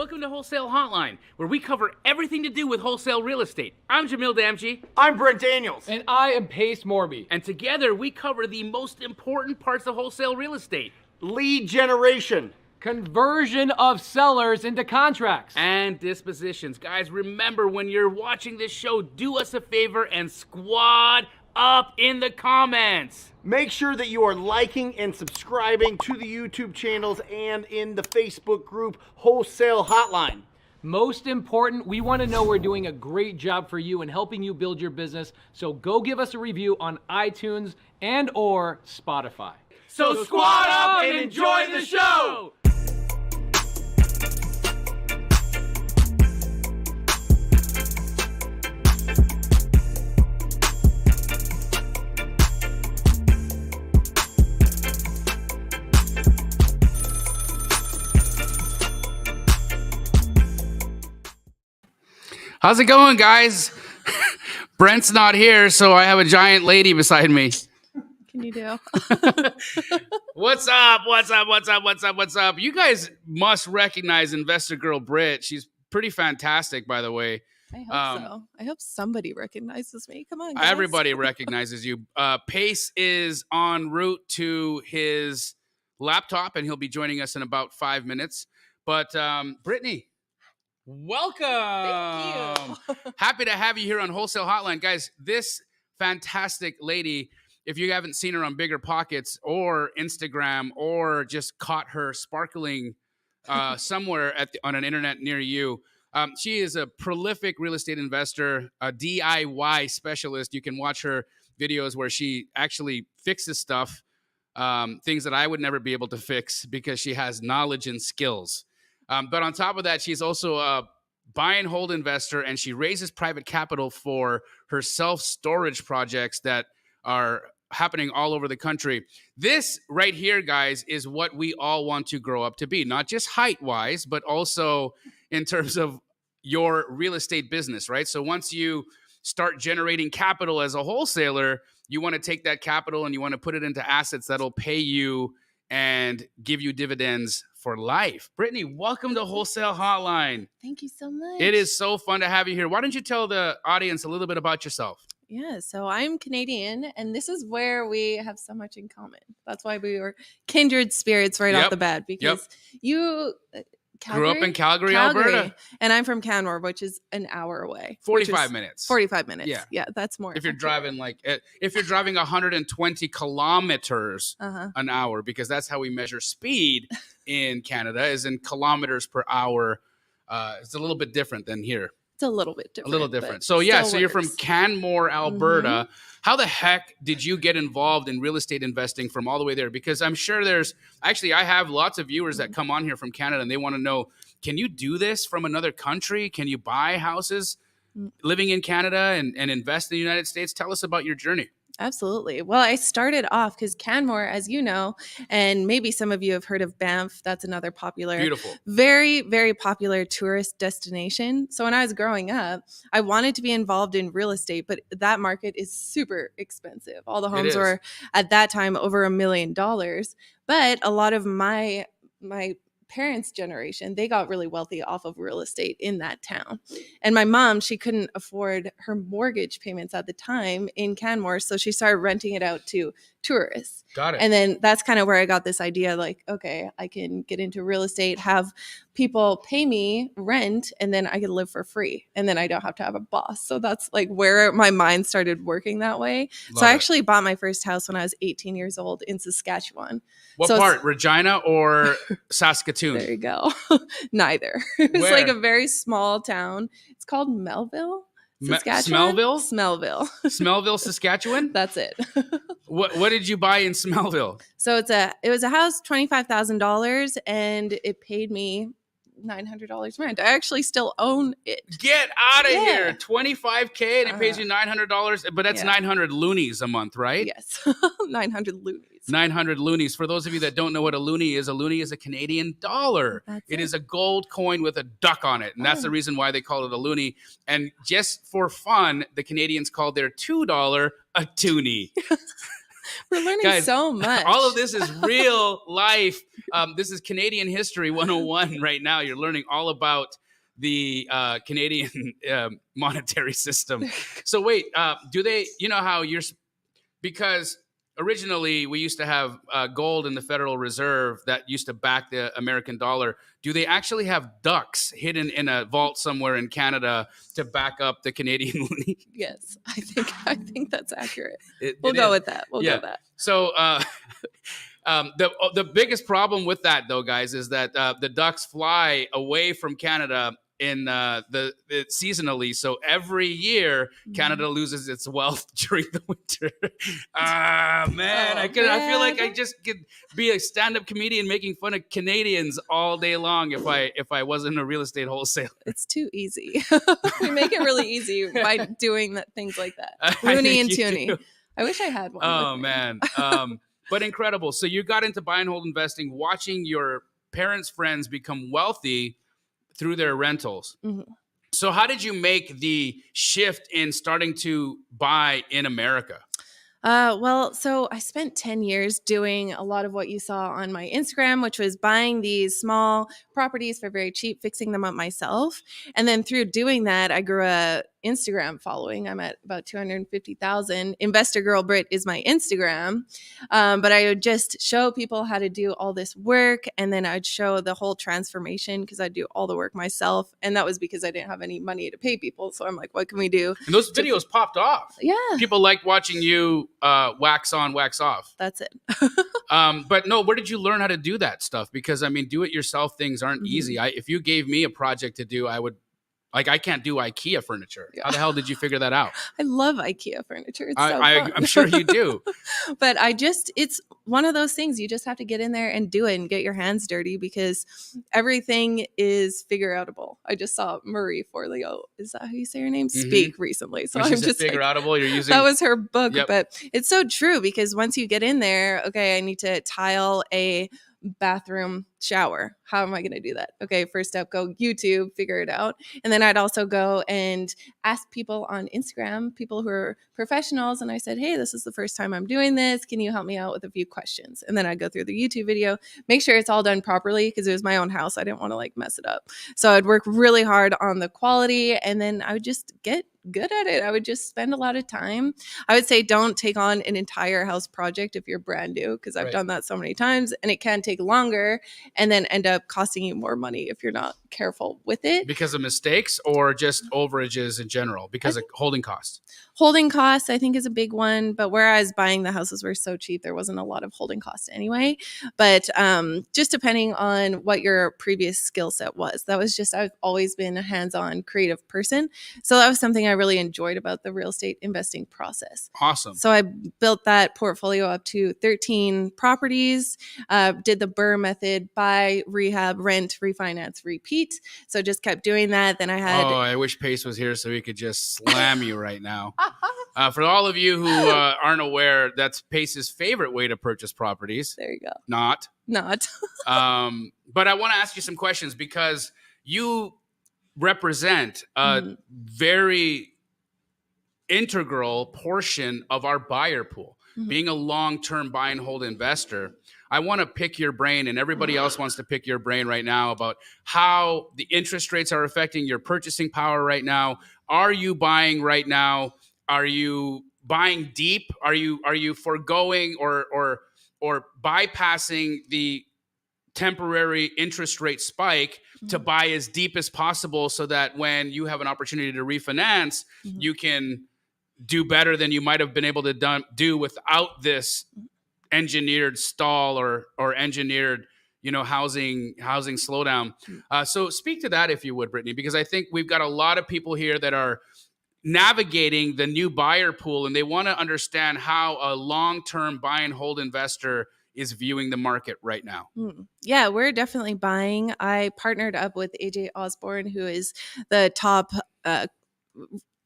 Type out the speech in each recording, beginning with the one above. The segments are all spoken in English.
Welcome to Wholesale Hotline, where we cover everything to do with wholesale real estate. I'm Jamil Damji. I'm Brent Daniels. And I am Pace Morby. And together we cover the most important parts of wholesale real estate. Lead generation. Conversion of sellers into contracts. And dispositions. Guys, remember when you're watching this show, do us a favor and squad up in the comments. Make sure that you are liking and subscribing to the YouTube channels and in the Facebook group Wholesale Hotline. Most important, we want to know we're doing a great job for you and helping you build your business. So go give us a review on iTunes and or Spotify. So squad up and enjoy the show! How's it going, guys? Brent's not here, so I have a giant lady beside me. Can you do? What's up? What's up? What's up? What's up? What's up? You guys must recognize Investor Girl Britt. She's pretty fantastic, by the way. I hope so. I hope somebody recognizes me. Come on, guys. Everybody recognizes you. Pace is en route to his laptop, and he'll be joining us in about 5 minutes. But Brittany, welcome. Thank you. Happy to have you here on Wholesale Hotline. Guys, this fantastic lady, if you haven't seen her on Bigger Pockets or Instagram or just caught her sparkling somewhere on an internet near you, she is a prolific real estate investor, a DIY specialist. You can watch her videos where she actually fixes stuff, things that I would never be able to fix because she has knowledge and skills. But on top of that, she's also a buy and hold investor, and she raises private capital for her self-storage projects that are happening all over the country. This right here, guys, is what we all want to grow up to be, not just height-wise, but also in terms of your real estate business, right? So once you start generating capital as a wholesaler, you want to take that capital and you want to put it into assets that'll pay you and give you dividends for life. Brittany, welcome to Wholesale Hotline. Thank you so much. It is so fun to have you here. Why don't you tell the audience a little bit about yourself? Yeah, so I'm Canadian, and this is where we have so much in common. That's why we were kindred spirits right off the bat, because you grew up in Calgary, Alberta. And I'm from Canmore, which is an hour away. 45 minutes. 45 minutes. Yeah, that's more. If you're driving if you're driving 120 kilometers an hour, because that's how we measure speed in Canada, is in kilometers per hour. It's a little bit different than here. It's a little bit different. A little different. So you're from Canmore, Alberta. Mm-hmm. How the heck did you get involved in real estate investing from all the way there? Because I'm sure I have lots of viewers that come on here from Canada and they want to know, can you do this from another country? Can you buy houses living in Canada and invest in the United States? Tell us about your journey. Absolutely. Well, I started off because Canmore, as you know, and maybe some of you have heard of Banff. That's another popular, beautiful, very, very popular tourist destination. So when I was growing up, I wanted to be involved in real estate, but that market is super expensive. All the homes were at that time over $1 million. But a lot of my parents' generation, they got really wealthy off of real estate in that town. And my mom, she couldn't afford her mortgage payments at the time in Canmore, so she started renting it out to tourists. Got it. And then that's kind of where I got this idea, like, okay, I can get into real estate, have people pay me rent, and then I can live for free. And then I don't have to have a boss. So that's like where my mind started working that way. I actually bought my first house when I was 18 years old in Saskatchewan. What part? Regina or Saskatoon? There you go. Neither. It's like a very small town. It's called Melville, Saskatchewan. Smellville, Saskatchewan. That's it. What did you buy in Smellville? So it was a house, $25,000, and it paid me $900 rent. I actually still own it. Get out of here. $25K and it pays you $900, but that's 900 loonies a month, right? Yes. 900 loonies. 900 loonies. For those of you that don't know what a loonie is a Canadian dollar. It is a gold coin with a duck on it. And that's the reason why they call it a loonie. And just for fun, the Canadians called their $2 a toonie. We're learning Guys, so much. all of this is real life. This is Canadian History 101 right now. You're learning all about the Canadian monetary system. So wait, do they, you know how because originally we used to have gold in the Federal Reserve that used to back the American dollar. Do they actually have ducks hidden in a vault somewhere in Canada to back up the Canadian money? Yes, I think that's accurate. We'll go with that. We'll go with that. So the biggest problem with that, though, guys, is that the ducks fly away from Canada in the seasonally. So every year Canada loses its wealth during the winter. Man, I feel like I just could be a stand-up comedian making fun of Canadians all day long if I wasn't a real estate wholesaler. It's too easy. We make it really easy by doing things like that. Looney and Tooney. I wish I had one. Oh man. But incredible. So you got into buy and hold investing, watching your parents' friends become wealthy through their rentals. Mm-hmm. So how did you make the shift in starting to buy in America? Well, so I spent 10 years doing a lot of what you saw on my Instagram, which was buying these small properties for very cheap, fixing them up myself. And then through doing that, I grew a Instagram following. I'm at about 250,000. Investor Girl Brit is my Instagram. But I would just show people how to do all this work. And then I'd show the whole transformation because I'd do all the work myself. And that was because I didn't have any money to pay people. So I'm like, what can we do? And those videos popped off. Yeah. People liked watching you wax on, wax off. That's it. But no, where did you learn how to do that stuff? Because I mean, do-it-yourself things aren't easy. If you gave me a project to do, I can't do IKEA furniture. Yeah. How the hell did you figure that out? I love IKEA furniture. It's so fun. I'm sure you do. But it's one of those things you just have to get in there and do it and get your hands dirty because everything is figure outable. I just saw Marie Forleo, is that how you say her name? Speak recently. So I'm just figure outable. You're using that was her book, but it's so true because once you get in there, okay, I need to tile a bathroom shower. How am I going to do that? Okay, first step, go YouTube, figure it out. And then I'd also go and ask people on Instagram, people who are professionals. And I said, hey, this is the first time I'm doing this. Can you help me out with a few questions? And then I'd go through the YouTube video, make sure it's all done properly because it was my own house. I didn't want to mess it up. So I'd work really hard on the quality and then I would just get good at it. I would just spend a lot of time. I would say don't take on an entire house project if you're brand new because I've done that so many times and it can take longer and then end up costing you more money if you're not careful with it. Because of mistakes or just overages in general? Because of holding costs? Holding costs, I think, is a big one. But whereas buying the houses were so cheap, there wasn't a lot of holding costs anyway. But just depending on what your previous skill set was. That was just, I've always been a hands-on creative person. So that was something I really enjoyed about the real estate investing process. Awesome. So I built that portfolio up to 13 properties, did the BRRRR method, buy, rehab, rent, refinance, repeat. So just kept doing that. Then I had... Oh, I wish Pace was here so he could just slam you right now. For all of you who aren't aware, that's Pace's favorite way to purchase properties. There you go. Not. But I want to ask you some questions because you represent a very integral portion of our buyer pool. Being a long-term buy and hold investor, I want to pick your brain, and everybody else wants to pick your brain right now about how the interest rates are affecting your purchasing power right now. Are you buying right now? Are you buying deep? Are you foregoing or bypassing the temporary interest rate spike to buy as deep as possible so that when you have an opportunity to refinance, you can do better than you might have been able to do without this engineered stall or engineered, housing slowdown. So speak to that if you would, Brittany, because I think we've got a lot of people here that are navigating the new buyer pool and they want to understand how a long-term buy and hold investor is viewing the market right now. Yeah, we're definitely buying. I partnered up with AJ Osborne, who is the top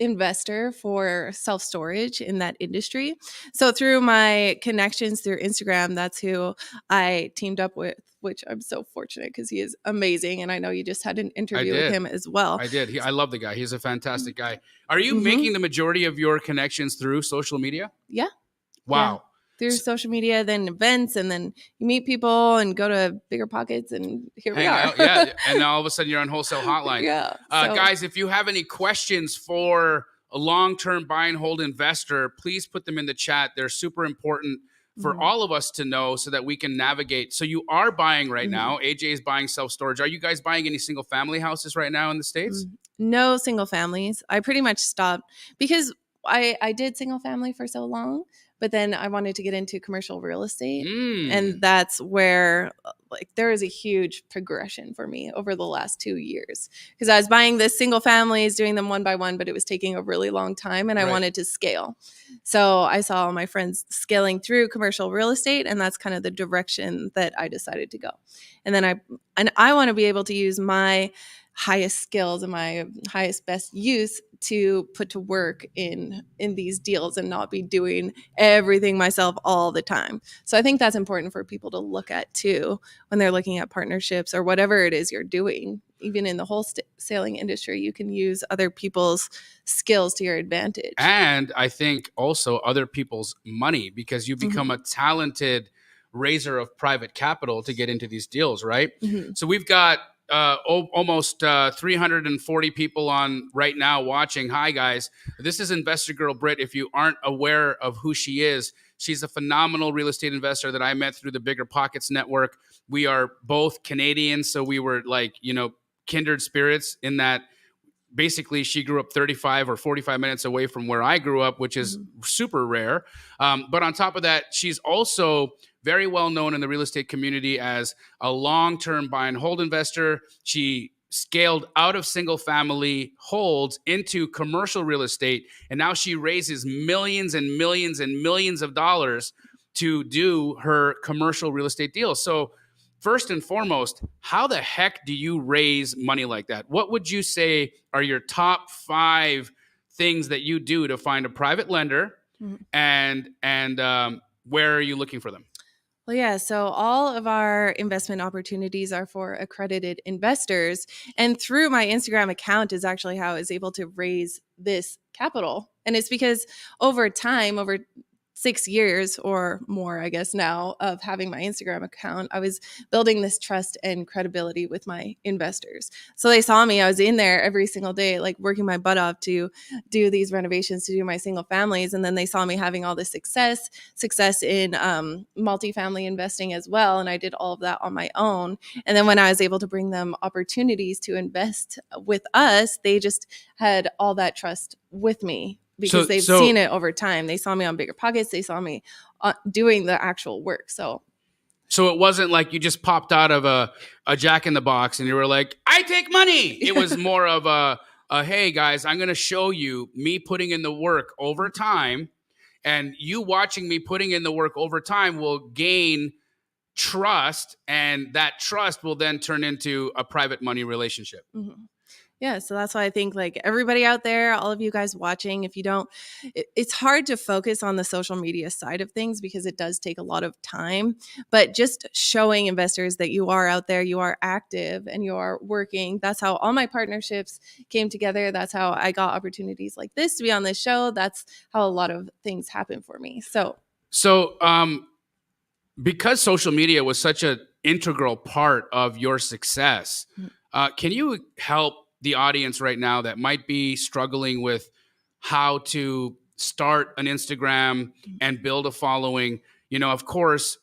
investor for self-storage in that industry. So through my connections through Instagram, that's who I teamed up with, which I'm so fortunate because he is amazing. And I know you just had an interview with him as well. I did. I love the guy. He's a fantastic guy. Are you making the majority of your connections through social media? Yeah. Wow. through social media, then events, and then you meet people and go to Bigger Pockets, and here we are. Yeah, and now all of a sudden you're on Wholesale Hotline. Yeah. Guys, if you have any questions for a long-term buy and hold investor, please put them in the chat. They're super important for all of us to know so that we can navigate. So you are buying right now. AJ is buying self-storage. Are you guys buying any single-family houses right now in the States? No single families. I pretty much stopped because I did single family for so long, but then I wanted to get into commercial real estate. And that's where like there is a huge progression for me over the last 2 years, because I was buying the single families, doing them one by one, but it was taking a really long time, and I wanted to scale. So I saw all my friends scaling through commercial real estate, and that's kind of the direction that I decided to go. And then I want to be able to use my highest skills and my highest best use to put to work in these deals and not be doing everything myself all the time. So I think that's important for people to look at too when they're looking at partnerships or whatever it is you're doing. Even in the wholesaling industry, you can use other people's skills to your advantage. And I think also other people's money, because you become a talented raiser of private capital to get into these deals, right? So we've got almost 340 people on right now watching. Hi, guys. This is Investor Girl Britt. If you aren't aware of who she is, she's a phenomenal real estate investor that I met through the Bigger Pockets Network. We are both Canadians, so we were like, kindred spirits in that basically she grew up 35 or 45 minutes away from where I grew up, which is super rare. But on top of that, she's also very well known in the real estate community as a long-term buy and hold investor. She scaled out of single family holds into commercial real estate, and now she raises millions and millions and millions of dollars to do her commercial real estate deals. So first and foremost, how the heck do you raise money like that? What would you say are your top 5 things that you do to find a private lender, and where are you looking for them? Well, yeah. So all of our investment opportunities are for accredited investors. And through my Instagram account is actually how I was able to raise this capital. And it's because over time, over 6 years or more, I guess now, of having my Instagram account, I was building this trust and credibility with my investors. So they saw me, I was in there every single day, like working my butt off to do these renovations, to do my single families. And then they saw me having all this success in multifamily investing as well. And I did all of that on my own. And then when I was able to bring them opportunities to invest with us, they just had all that trust with me, because they've seen it over time. They saw me on Bigger Pockets. They saw me doing the actual work. So it wasn't like you just popped out of a Jack in the Box and you were like, I take money. It was more of a hey, guys, I'm going to show you me putting in the work over time. And you watching me putting in the work over time will gain trust. And that trust will then turn into a private money relationship. Yeah, so that's why I think like everybody out there, all of you guys watching, if you don't, it's hard to focus on the social media side of things because it does take a lot of time. But just showing investors that you are out there, you are active, and you are working. That's how all my partnerships came together. That's how I got opportunities like this to be on this show. That's how a lot of things happen for me. So because social media was such an integral part of your success, can you help the audience right now that might be struggling with how to start an Instagram and build a following? Of course,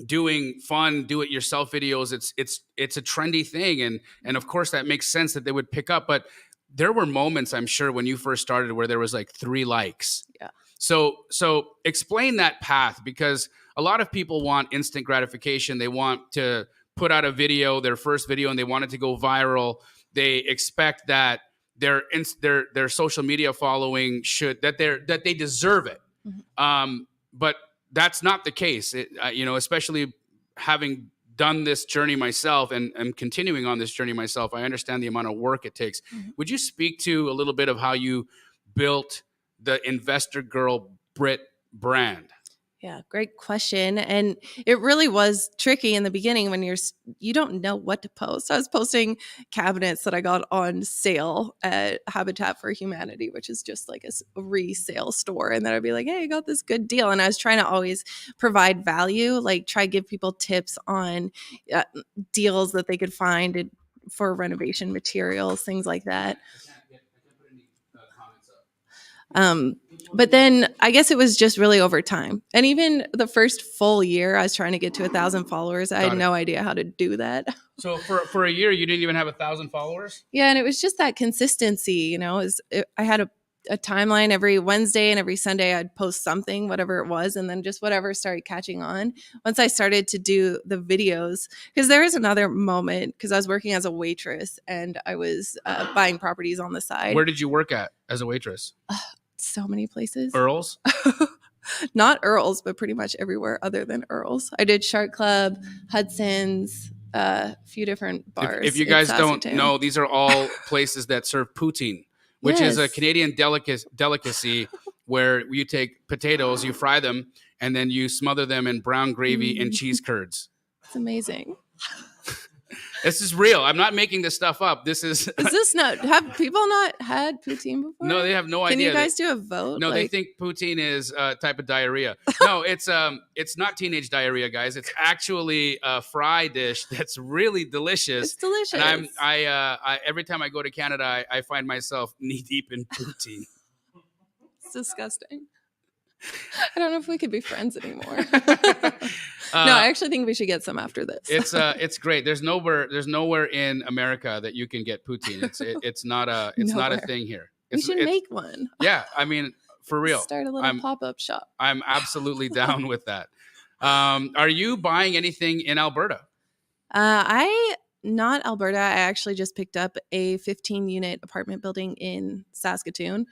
doing fun do-it-yourself videos, it's a trendy thing, and of course that makes sense that they would pick up. But there were moments, I'm sure, when you first started where there was like 3 likes. Yeah. So explain that path, because a lot of people want instant gratification. They want to put out a video, their first video, and they want it to go viral. They expect that their social media following that they deserve it. But that's not the case. Especially having done this journey myself and continuing on this journey myself, I understand the amount of work it takes. Would you speak to a little bit of how you built the Investor Girl Britt brand? Yeah, great question. And it really was tricky in the beginning when you don't know what to post. I was posting cabinets that I got on sale at Habitat for Humanity, which is just like a resale store. And then I'd be like, hey, I got this good deal. And I was trying to always provide value, like try to give people tips on deals that they could find for renovation materials, things like that. But then I guess it was just really over time. And even the first full year, I was trying to get to 1,000 followers. I had no idea how to do that. So for a year, you didn't even have 1,000 followers? Yeah. And it was just that consistency, I had a timeline every Wednesday and every Sunday. I'd post something, whatever it was. And then just whatever started catching on. Once I started to do the videos, because there was another moment, because I was working as a waitress and I was buying properties on the side. Where did you work at as a waitress? So many places. Earl's? Not Earl's, but pretty much everywhere other than Earl's. I did Shark Club, Hudson's, a few different bars. If you guys don't know, these are all places that serve poutine, which is a Canadian delicacy where you take potatoes, you fry them, and then you smother them in brown gravy and cheese curds. It's amazing. This is real. I'm not making this stuff up. This is. Is this not? Have people not had poutine before? No, they have no idea. Can you guys do a vote? No, they think poutine is a type of diarrhea. No, it's not teenage diarrhea, guys. It's actually a fry dish that's really delicious. It's delicious. And I every time I go to Canada, I find myself knee deep in poutine. It's disgusting. I don't know if we could be friends anymore. No, I actually think we should get some after this. It's great. There's nowhere in America that you can get poutine. It's not a thing here. We should make one. Yeah, I mean, for real. Start a little pop-up shop. I'm absolutely down with that. Are you buying anything in Alberta? Not Alberta. I actually just picked up a 15-unit apartment building in Saskatoon.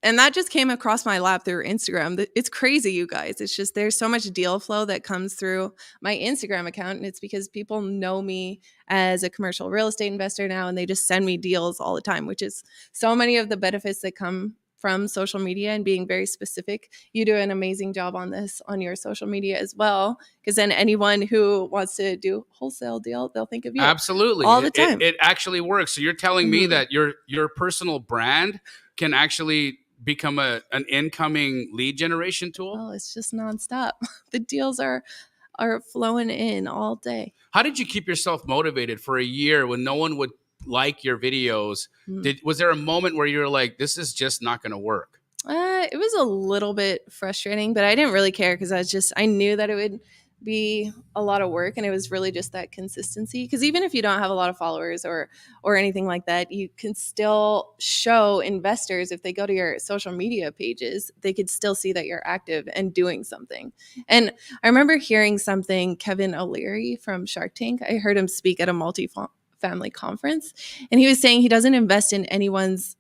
And that just came across my lap through Instagram. It's crazy, you guys. It's just there's so much deal flow that comes through my Instagram account. And it's because people know me as a commercial real estate investor now, and they just send me deals all the time, which is so many of the benefits that come from social media and being very specific. You do an amazing job on this on your social media as well, because then anyone who wants to do wholesale deal, they'll think of you. Absolutely. All the time. It actually works. So you're telling me that your personal brand can actually become an incoming lead generation tool? Oh, it's just nonstop. The deals are flowing in all day. How did you keep yourself motivated for a year when no one would like your videos? Was there a moment where you were like, this is just not going to work? It was a little bit frustrating, but I didn't really care because I knew that it would be a lot of work, and it was really just that consistency. Because even if you don't have a lot of followers or anything like that, you can still show investors, if they go to your social media pages, they could still see that you're active and doing something. And I remember hearing something, Kevin O'Leary from Shark Tank, I heard him speak at a multi-family conference, and he was saying he doesn't invest in anyone's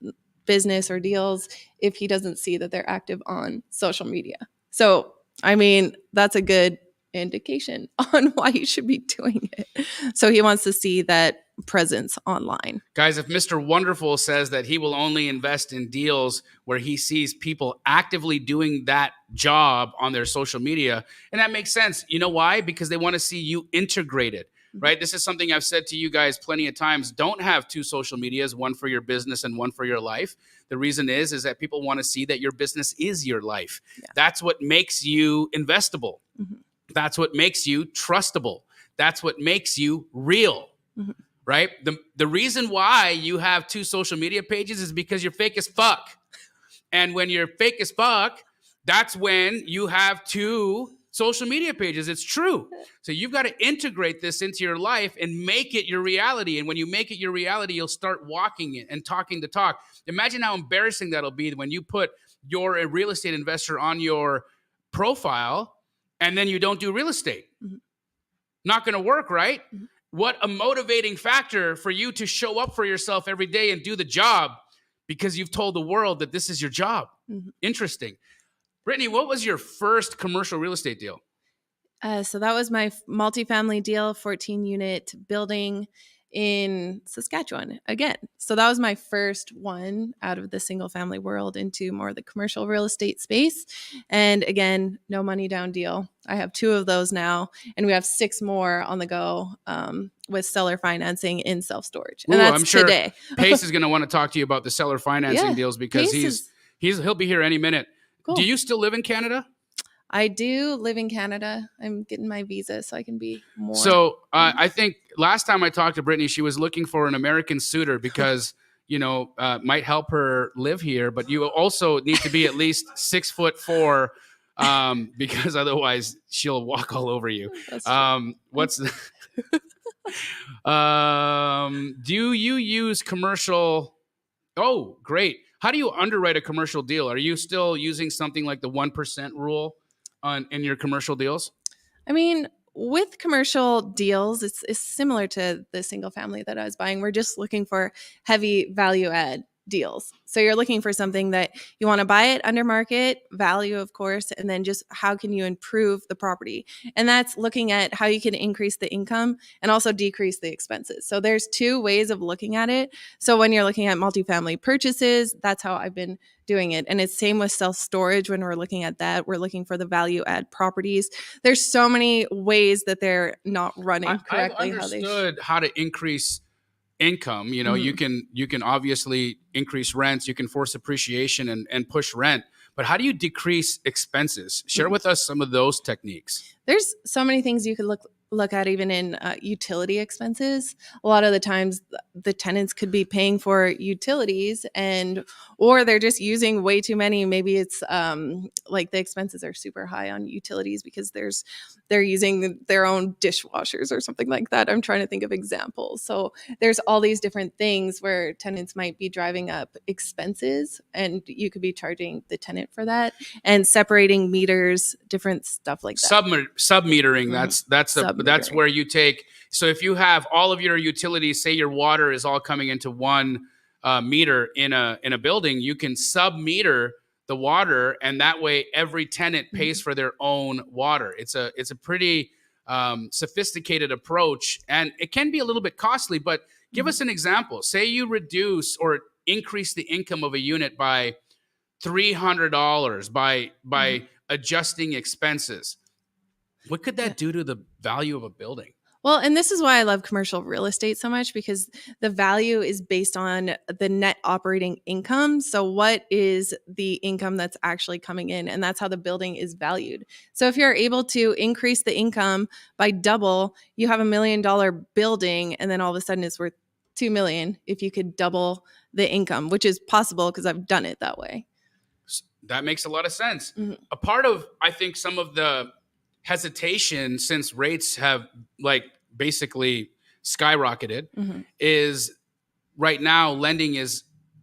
business or deals if he doesn't see that they're active on social media. So, I mean, that's a good indication on why you should be doing it. So he wants to see that presence online. Guys, if Mr. Wonderful says that he will only invest in deals where he sees people actively doing that job on their social media, and that makes sense. You know why? Because they want to see you integrated, right? This is something I've said to you guys plenty of times. Don't have two social medias, one for your business and one for your life. The reason is that people want to see that your business is your life. Yeah. That's what makes you investable. Mm-hmm. That's what makes you trustable. That's what makes you real, right? The reason why you have two social media pages is because you're fake as fuck. And when you're fake as fuck, that's when you have two social media pages. It's true. So you've got to integrate this into your life and make it your reality. And when you make it your reality, you'll start walking it and talking the talk. Imagine how embarrassing that'll be when you put you're a real estate investor on your profile and then you don't do real estate. Not going to work, right? What a motivating factor for you to show up for yourself every day and do the job because you've told the world that this is your job. Interesting. Brittany, what was your first commercial real estate deal? So that was my multifamily deal, 14-unit building. in Saskatchewan again. So that was my first one out of the single family world into more of the commercial real estate space. And again, no money down deal. I have 2 of those now, and we have 6 more on the go with seller financing in self-storage. And that's I'm sure today. Pace is going to want to talk to you about the seller financing deals because he'll be here any minute. Cool. Do you still live in Canada? I do live in Canada. I'm getting my visa so I can be more. So I think last time I talked to Brittany, she was looking for an American suitor because, might help her live here. But you also need to be at least 6'4", because otherwise she'll walk all over you. What's the, do you use commercial? Oh, great. How do you underwrite a commercial deal? Are you still using something like the 1% rule in your commercial deals? I mean, with commercial deals, it's similar to the single family that I was buying. We're just looking for heavy value add deals. So you're looking for something that you want to buy it under market value, of course, and then just how can you improve the property? And that's looking at how you can increase the income and also decrease the expenses. So there's 2 ways of looking at it. So when you're looking at multifamily purchases, that's how I've been doing it. And it's same with self-storage. When we're looking at that, we're looking for the value add properties. There's so many ways that they're not running correctly. I've understood how to increase income. You can obviously increase rents, you can force appreciation and push rent, but how do you decrease expenses? Share with us some of those techniques. There's so many things you could look at even in utility expenses. A lot of the times the tenants could be paying for utilities or they're just using way too many. Maybe it's like the expenses are super high on utilities because they're using their own dishwashers or something like that. I'm trying to think of examples. So there's all these different things where tenants might be driving up expenses and you could be charging the tenant for that, and separating meters, different stuff like that. Submetering, that's where you take. So if you have all of your utilities, say your water is all coming into one meter in a building, you can submeter the water, and that way every tenant pays for their own water. It's a pretty sophisticated approach, and it can be a little bit costly. But give us an example. Say you reduce or increase the income of a unit by $300 by adjusting expenses. What could that do to the value of a building? Well, and this is why I love commercial real estate so much, because the value is based on the net operating income. So what is the income that's actually coming in? And that's how the building is valued. So if you're able to increase the income by double, you have $1 million building, and then all of a sudden it's worth $2 million if you could double the income, which is possible because I've done it that way. That makes a lot of sense. Mm-hmm. A part of, I think, some of the hesitation since rates have basically skyrocketed is right now lending is,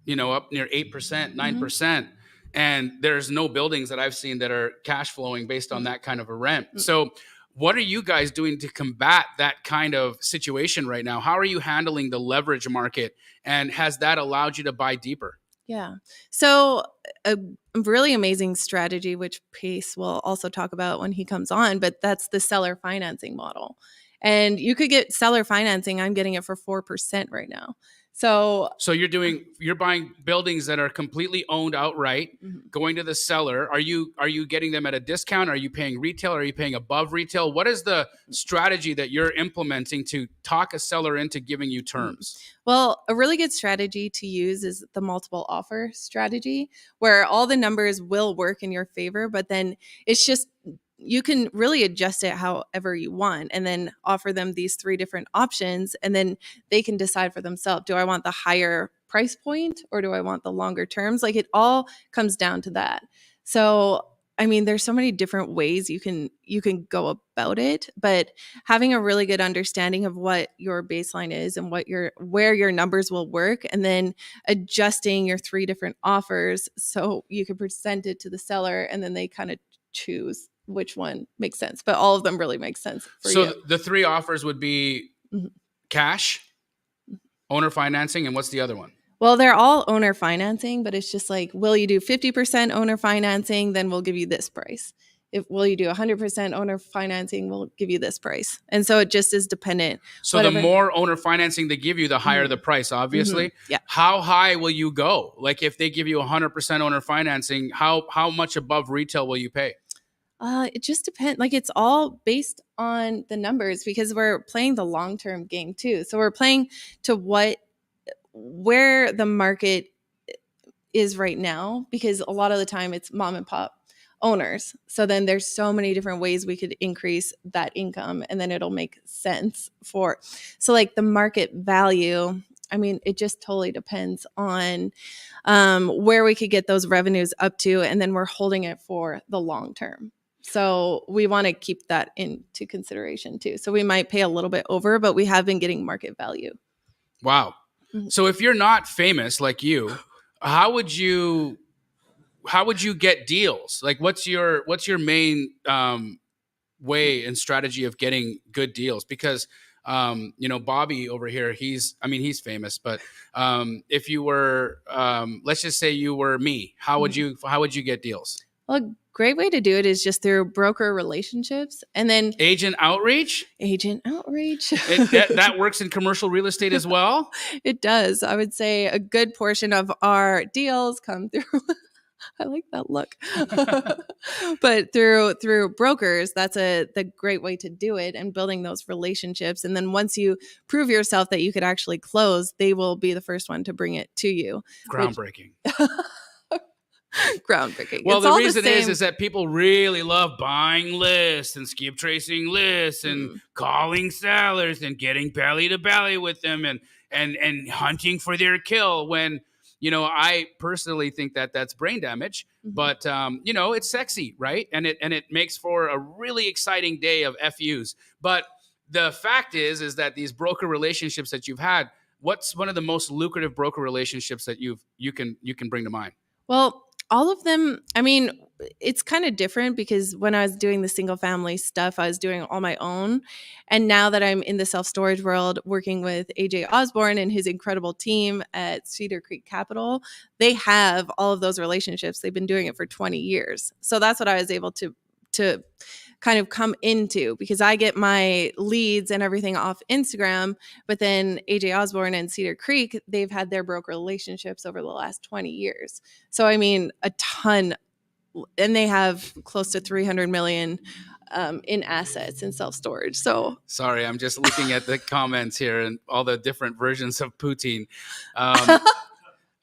up near 8%, 9%. And there's no buildings that I've seen that are cash flowing based on that kind of a rent. So what are you guys doing to combat that kind of situation right now? How are you handling the leverage market? And has that allowed you to buy deeper? Yeah. So a really amazing strategy, which Pace will also talk about when he comes on, but that's the seller financing model. And you could get seller financing. I'm getting it for 4% right now. So you're buying buildings that are completely owned outright, going to the seller. Are you getting them at a discount? Are you paying retail? Are you paying above retail? What is the strategy that you're implementing to talk a seller into giving you terms? Well, a really good strategy to use is the multiple offer strategy, where all the numbers will work in your favor, but then it's just you can really adjust it however you want and then offer them these 3 different options, and then they can decide for themselves, do I want the higher price point or do I want the longer terms? Like, it all comes down to that. So, I mean, there's so many different ways you can go about it, but having a really good understanding of what your baseline is and where your numbers will work, and then adjusting your 3 different offers so you can present it to the seller and then they kind of choose which one makes sense, but all of them really make sense for you. So the 3 offers would be cash, owner financing, and what's the other one? Well, they're all owner financing, but it's just like, will you do 50% owner financing? Then we'll give you this price. will you do 100% owner financing? We'll give you this price. And so it just is dependent. So the more owner financing they give you, the higher the price, obviously. Yeah. How high will you go? Like if they give you 100% owner financing, how much above retail will you pay? It just depends. Like it's all based on the numbers because we're playing the long-term game too. So we're playing to where the market is right now, because a lot of the time it's mom and pop owners. So then there's so many different ways we could increase that income, and then it'll make sense so like the market value. I mean, it just totally depends on where we could get those revenues up to, and then we're holding it for the long term. So we want to keep that into consideration too. So we might pay a little bit over, but we have been getting market value. Wow. So if you're not famous like you, how would you get deals? Like what's your main way and strategy of getting good deals? Because Bobby over here, he's famous, but if you were let's just say you were me, how would you get deals? Well, a great way to do it is just through broker relationships, and then agent outreach. That works in commercial real estate as well. It does. I would say a good portion of our deals come through. I like that look. But through brokers, that's the great way to do it, and building those relationships. And then once you prove yourself that you could actually close, they will be the first one to bring it to you. Groundbreaking. Groundbreaking. Well, the reason is that people really love buying lists and skip tracing lists and calling sellers and getting belly to belly with them and hunting for their kill when, I personally think that that's brain damage, but it's sexy, right? And it makes for a really exciting day of FUs. But the fact is that these broker relationships that you've had, what's one of the most lucrative broker relationships that you can bring to mind? Well, all of them, I mean, it's kind of different because when I was doing the single family stuff, I was doing it all my own. And now that I'm in the self-storage world, working with AJ Osborne and his incredible team at Cedar Creek Capital, they have all of those relationships. They've been doing it for 20 years. So that's what I was able to kind of come into, because I get my leads and everything off Instagram, but then AJ Osborne and Cedar Creek, they've had their broker relationships over the last 20 years. So, I mean, a ton, and they have close to 300 million in assets in self-storage. So sorry, I'm just looking at the comments here and all the different versions of poutine.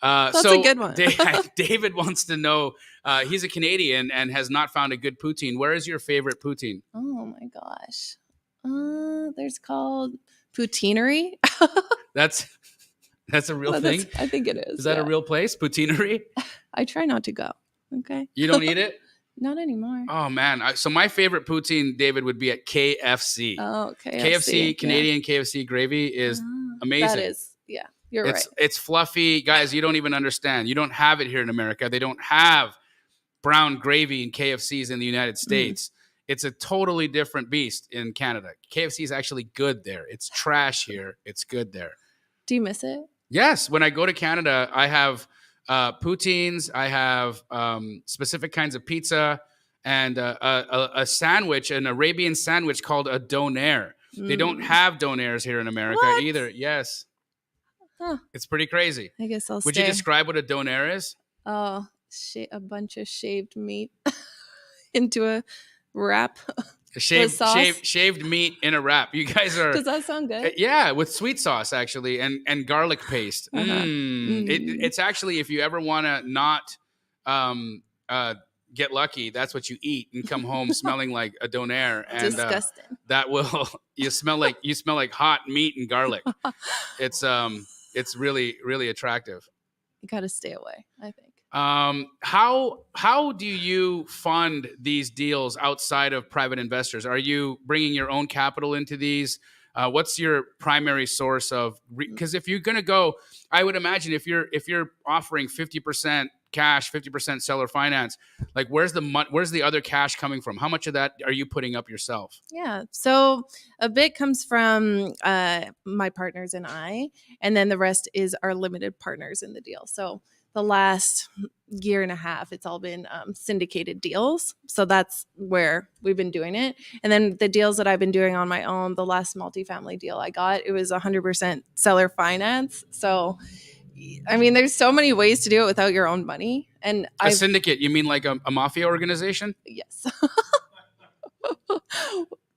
That's a good one. David wants to know, he's a Canadian and has not found a good poutine. Where is your favorite poutine? Oh my gosh. There's called Poutineery. That's a real thing? I think it is. Is that a real place? Poutineery? I try not to go. Okay. You don't eat it? Not anymore. Oh man. So my favorite poutine, David, would be at KFC. Oh, KFC, Canadian KFC gravy is amazing. That is, yeah. You're right. It's fluffy. Guys, you don't even understand. You don't have it here in America. They don't have brown gravy in KFCs in the United States. It's a totally different beast in Canada. KFC is actually good there. It's trash here. It's good there. Do you miss it? Yes. When I go to Canada, I have poutines. I have specific kinds of pizza and a sandwich, an Arabian sandwich called a donair. They don't have donairs here in America either. Yes. Huh. It's pretty crazy. I guess I'll Would you describe what a donair is? Oh, a bunch of shaved meat into a wrap. Shaved meat in a wrap. You guys are. Does that sound good? Yeah, with sweet sauce actually, and garlic paste. It's actually, if you ever want to not get lucky, that's what you eat and come home smelling like a donair. And disgusting. That will you smell like hot meat and garlic. It's really, really attractive. You got to stay away, I think. How do you fund these deals outside of private investors? Are you bringing your own capital into these? What's your primary source of? Because if you're going to go, I would imagine if you're offering 50% cash, 50% seller finance, like where's the other cash coming from? How much of that are you putting up yourself? Yeah. So a bit comes from my partners and I, and then the rest is our limited partners in the deal. So the last year and a half, it's all been syndicated deals. So that's where we've been doing it. And then the deals that I've been doing on my own, the last multifamily deal I got, it was 100% seller finance. So, I mean, there's so many ways to do it without your own money. And a syndicate, you mean like a mafia organization? Yes.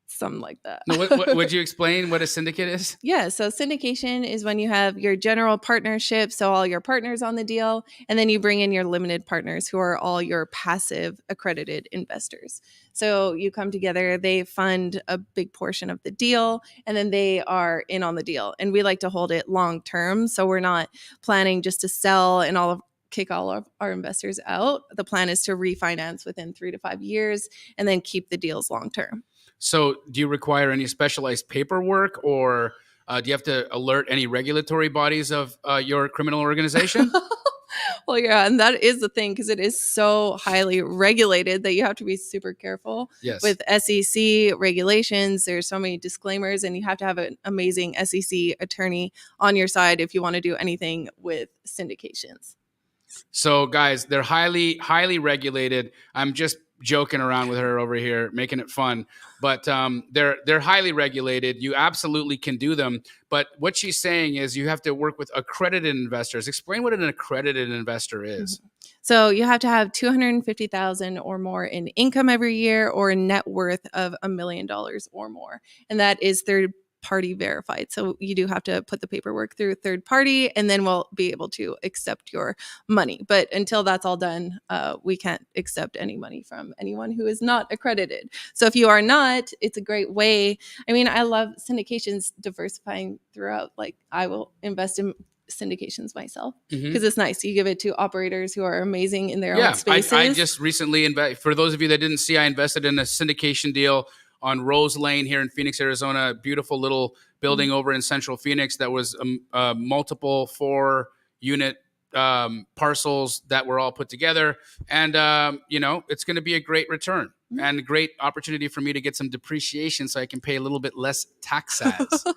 Something like that. No, would you explain what a syndicate is? Yeah. So syndication is when you have your general partnership, so all your partners on the deal, and then you bring in your limited partners who are all your passive accredited investors. So you come together, they fund a big portion of the deal, and then they are in on the deal. And we like to hold it long term. So we're not planning just to sell and kick all of our investors out. The plan is to refinance within 3 to 5 years and then keep the deals long term. So do you require any specialized paperwork, or do you have to alert any regulatory bodies of your criminal organization? Well, yeah, and that is the thing, because it is so highly regulated that you have to be super careful. Yes. With SEC regulations. There's so many disclaimers, and you have to have an amazing SEC attorney on your side if you want to do anything with syndications. So guys, they're highly, highly regulated. I'm just joking around with her over here, making it fun, but they're highly regulated. You absolutely can do them. But what she's saying is you have to work with accredited investors. Explain what an accredited investor is. So you have to have $250,000 or more in income every year, or a net worth of $1 million or more. And that is third party verified. So you do have to put the paperwork through a third party, and then we'll be able to accept your money. But until that's all done, we can't accept any money from anyone who is not accredited. So if you are not, it's a great way. I mean, I love syndications diversifying throughout. Like, I will invest in syndications myself because it's nice. You give it to operators who are amazing in their own spaces. I just recently, for those of you that didn't see, I invested in a syndication deal on Rose Lane here in Phoenix, Arizona, a beautiful little building over in Central Phoenix that was multiple 4-unit parcels that were all put together. And, it's going to be a great return and a great opportunity for me to get some depreciation so I can pay a little bit less taxes. Well,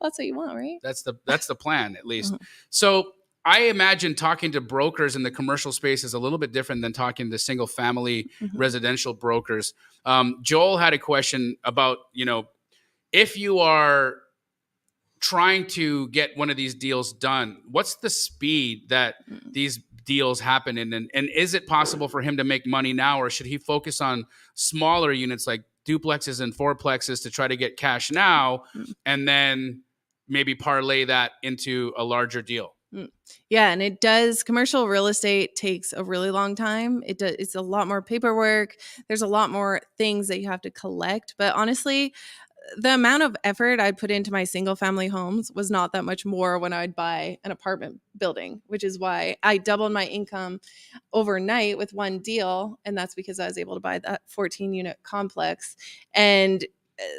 that's what you want, right? That's the plan, at least. So I imagine talking to brokers in the commercial space is a little bit different than talking to single family residential brokers. Joel had a question about, if you are trying to get one of these deals done, what's the speed that these deals happen in? And is it possible for him to make money now, or should he focus on smaller units like duplexes and fourplexes to try to get cash now and then maybe parlay that into a larger deal? Yeah, and it does. Commercial real estate takes a really long time. It's a lot more paperwork. There's a lot more things that you have to collect. But honestly, the amount of effort I'd put into my single family homes was not that much more when I'd buy an apartment building, which is why I doubled my income overnight with one deal. And that's because I was able to buy that 14-unit complex. And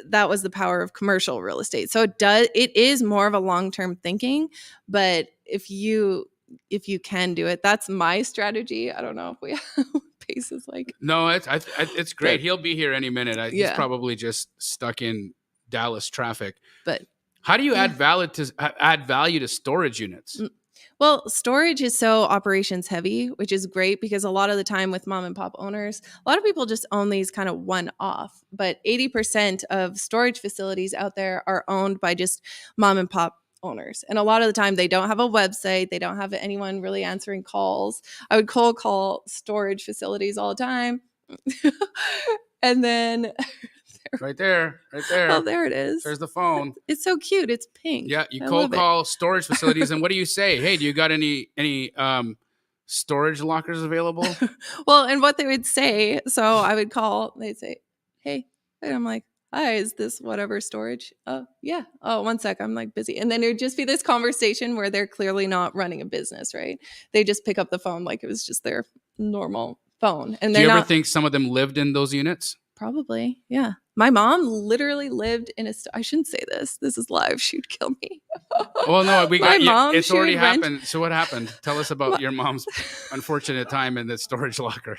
that was the power of commercial real estate. So it is more of a long-term thinking, but if you can do it, that's my strategy. I don't know if we have paces like. No, it's great. But he'll be here any minute. He's probably just stuck in Dallas traffic. But how do you add value to storage units? Well, storage is so operations heavy, which is great because a lot of the time with mom and pop owners, a lot of people just own these kind of one off. But 80% of storage facilities out there are owned by just mom and pop owners. And a lot of the time they don't have a website. They don't have anyone really answering calls. I would cold call storage facilities all the time. And then Right there. Oh, there it is. There's the phone. It's so cute. It's pink. Yeah, you cold call storage facilities, and what do you say? Hey, do you got any storage lockers available? Well, and what they would say, so I would call. They'd say, "Hey," and I'm like, "Hi, is this whatever storage?" Oh, yeah. Oh, one sec. I'm like busy, and then it would just be this conversation where they're clearly not running a business, right? They just pick up the phone like it was just their normal phone. And do you ever think some of them lived in those units? Probably, yeah. My mom literally lived in I shouldn't say this. This is live. She'd kill me. Well, no, we got mom, it's already happened. So what happened? Tell us about your mom's unfortunate time in the storage locker.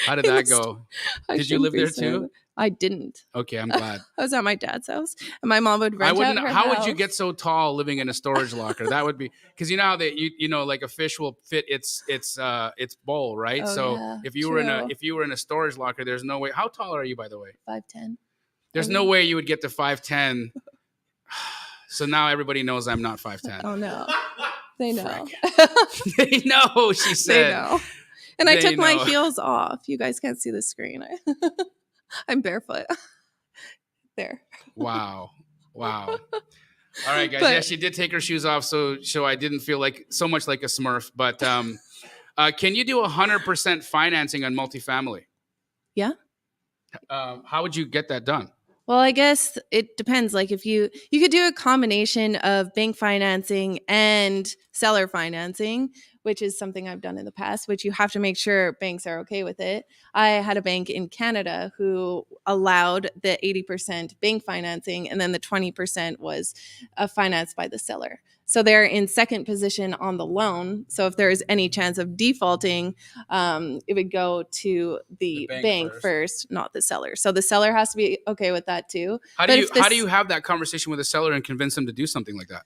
How did that go? Did you live there too? I didn't. Okay, I'm glad. I was at my dad's house, and my mom would rent out her How would house. you get so tall living in a storage locker? That would be because you know how that you know like a fish will fit its bowl, right? Oh, so yeah, if you true. were in a storage locker, there's no way. How tall are you, by the way? 5'10". There's no way you would get to 5'10". So now everybody knows I'm not 5'10". Oh no, they know. They know, she said. They know. And I took my heels off. You guys can't see the screen. I'm barefoot. There. Wow. All right, guys. Yeah, she did take her shoes off, so I didn't feel like so much like a Smurf. But can you do 100% financing on multifamily? Yeah. How would you get that done? Well, I guess it depends. Like if you could do a combination of bank financing and seller financing, which is something I've done in the past, which you have to make sure banks are okay with it. I had a bank in Canada who allowed the 80% bank financing, and then the 20% was financed by the seller. So they're in second position on the loan. So if there is any chance of defaulting, it would go to the bank first, not the seller. So the seller has to be okay with that too. How do you have that conversation with the seller and convince them to do something like that?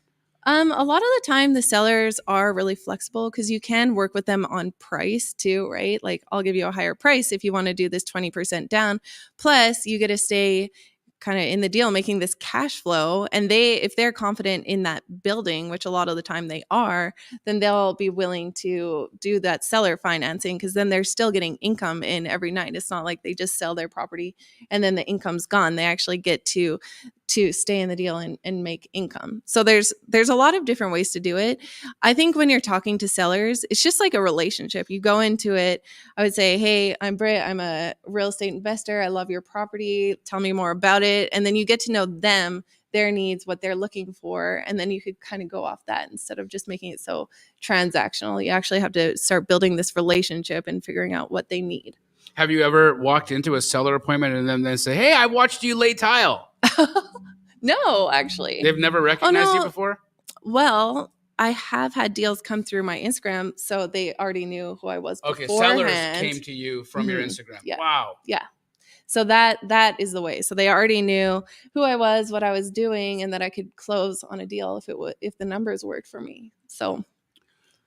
A lot of the time the sellers are really flexible because you can work with them on price too, right? Like I'll give you a higher price if you want to do this 20% down. Plus you get to stay kind of in the deal, making this cash flow. And if they're confident in that building, which a lot of the time they are, then they'll be willing to do that seller financing because then they're still getting income in every night. It's not like they just sell their property and then the income's gone. They actually get to stay in the deal and make income. So there's a lot of different ways to do it. I think when you're talking to sellers, it's just like a relationship. You go into it, I would say, hey, I'm Britt, I'm a real estate investor. I love your property. Tell me more about it. And then you get to know them, their needs, what they're looking for. And then you could kind of go off that instead of just making it so transactional. You actually have to start building this relationship and figuring out what they need. Have you ever walked into a seller appointment and then they say, hey, I watched you lay tile? No, actually. They've never recognized you before? Well, I have had deals come through my Instagram, so they already knew who I was beforehand. Okay, sellers came to you from your Instagram. Yeah. Wow. Yeah. So that is the way. So they already knew who I was, what I was doing, and that I could close on a deal if the numbers worked for me. So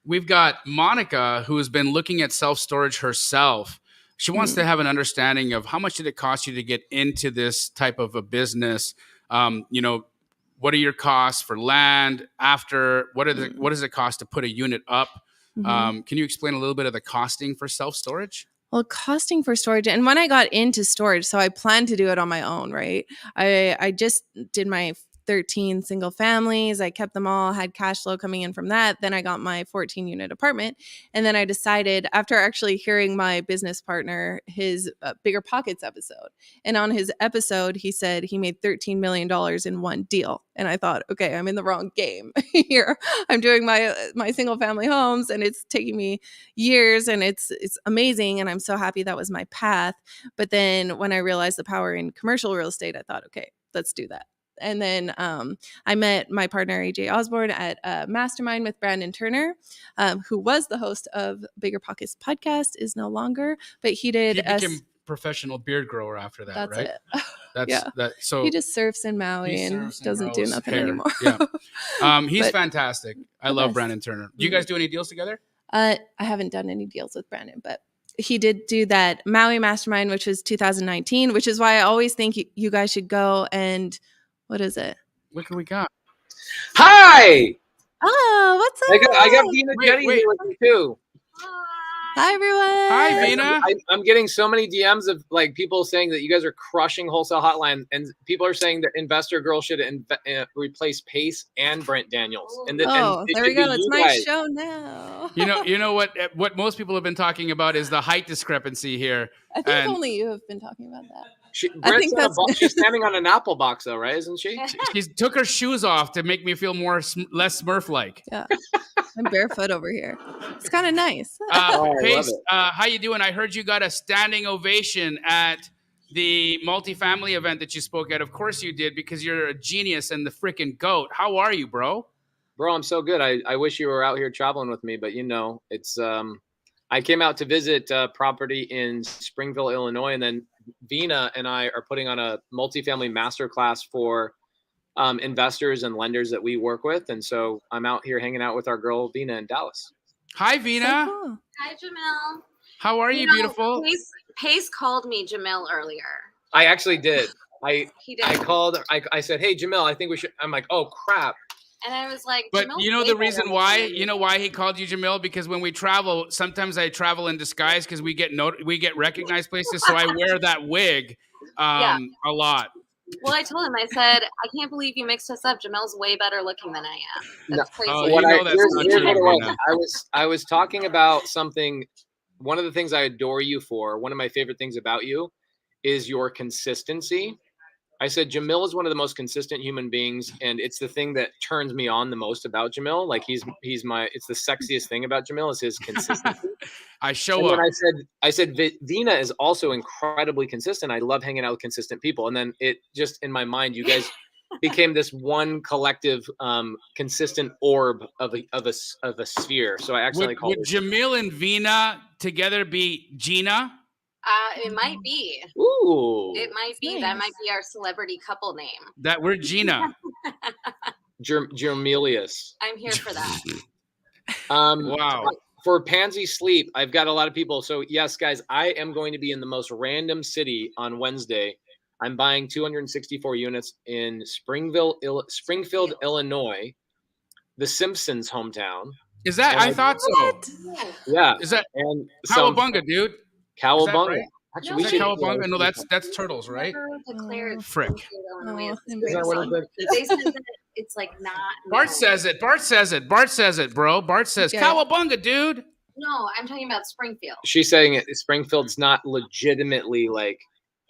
we've got Monica, who's been looking at self-storage herself. She wants to have an understanding of how much did it cost you to get into this type of a business? What are your costs for land after? What does it cost to put a unit up? Can you explain a little bit of the costing for self-storage? Well, costing for storage. And when I got into storage, so I planned to do it on my own, right? I just did my 13 single families. I kept them all, had cash flow coming in from that. Then I got my 14 unit apartment. And then I decided, after actually hearing my business partner, his Bigger Pockets episode, and on his episode, he said he made $13 million in one deal. And I thought, okay, I'm in the wrong game here. I'm doing my single family homes and it's taking me years and it's amazing. And I'm so happy that was my path. But then when I realized the power in commercial real estate, I thought, okay, let's do that. And then I met my partner, AJ Osborne, at a mastermind with Brandon Turner, who was the host of Bigger Pockets podcast, is no longer, but he became professional beard grower after that, that's right? It. That's that. So he just surfs in Maui and doesn't do nothing anymore. Yeah, he's fantastic. I love Brandon Turner. Do you guys do any deals together? I haven't done any deals with Brandon, but he did do that Maui mastermind, which was 2019, which is why I always think you guys should go and. What is it? Look who we got. Hi! Oh, what's up? I got Vina Jetty here with me too. Hi, everyone. Hi, Vina. I'm getting so many DMs of like people saying that you guys are crushing Wholesale Hotline, and people are saying that Investor Girl should replace Pace and Brent Daniels. And there we go. It's my show now. You know what most people have been talking about is the height discrepancy here. I think only you have been talking about that. She's standing on an apple box, though, right? Isn't she? She took her shoes off to make me feel less Smurf-like. Yeah, I'm barefoot over here. It's kind of nice. Pace, how you doing? I heard you got a standing ovation at the multifamily event that you spoke at. Of course you did, because you're a genius and the freaking GOAT. How are you, bro? Bro, I'm so good. I wish you were out here traveling with me, but it's I came out to visit property in Springville, Illinois, and then Vina and I are putting on a multifamily masterclass for investors and lenders that we work with. And so I'm out here hanging out with our girl Vina in Dallas. Hi, Vina. So cool. Hi, Jamil. How are you, beautiful? Pace called me Jamil earlier. I actually did. He did. I called. I said, "Hey, Jamil, I think we should." I'm like, "Oh crap!" And I was like, But Jamil's you know way the better reason looking why? than You know why he called you Jamil? Because when we travel, sometimes I travel in disguise because we get recognized places. So I wear that wig a lot. Well, I told him, I said, I can't believe you mixed us up. Jamil's way better looking than I am. That's crazy. Oh, you know that's not here's true, what it was. Vina. I was talking about something. One of the things I adore you for, one of my favorite things about you, is your consistency. I said Jamil is one of the most consistent human beings, and it's the thing that turns me on the most about Jamil. Like it's the sexiest thing about Jamil is his consistency. I show and up. Then I said Vina is also incredibly consistent. I love hanging out with consistent people. And then it just in my mind, you guys became this one collective, consistent orb of a sphere. So I accidentally called would Jamil and Vina together be Gina? It might be. Ooh. It might be. Nice. That might be our celebrity couple name. That we're Gina. Germelius. I'm here for that. Wow. For Pansy Sleep, I've got a lot of people. So yes, guys, I am going to be in the most random city on Wednesday. I'm buying 264 units in Springfield, Illinois, the Simpsons' hometown. Is that? I thought so. Yeah. Is that and so Cowabunga, dude? Cowabunga? Right? Actually, No, we Is should that Cowabunga? No, that's turtles, right? Never declared Frick. Springfield, Illinois as Oh, the Is that what city. it is? They said that it's like not. Bart known. says it. Bart says it. Bart says it, bro. Bart says Yeah. Cowabunga, dude. No, I'm talking about Springfield, She's saying Springfield's not legitimately like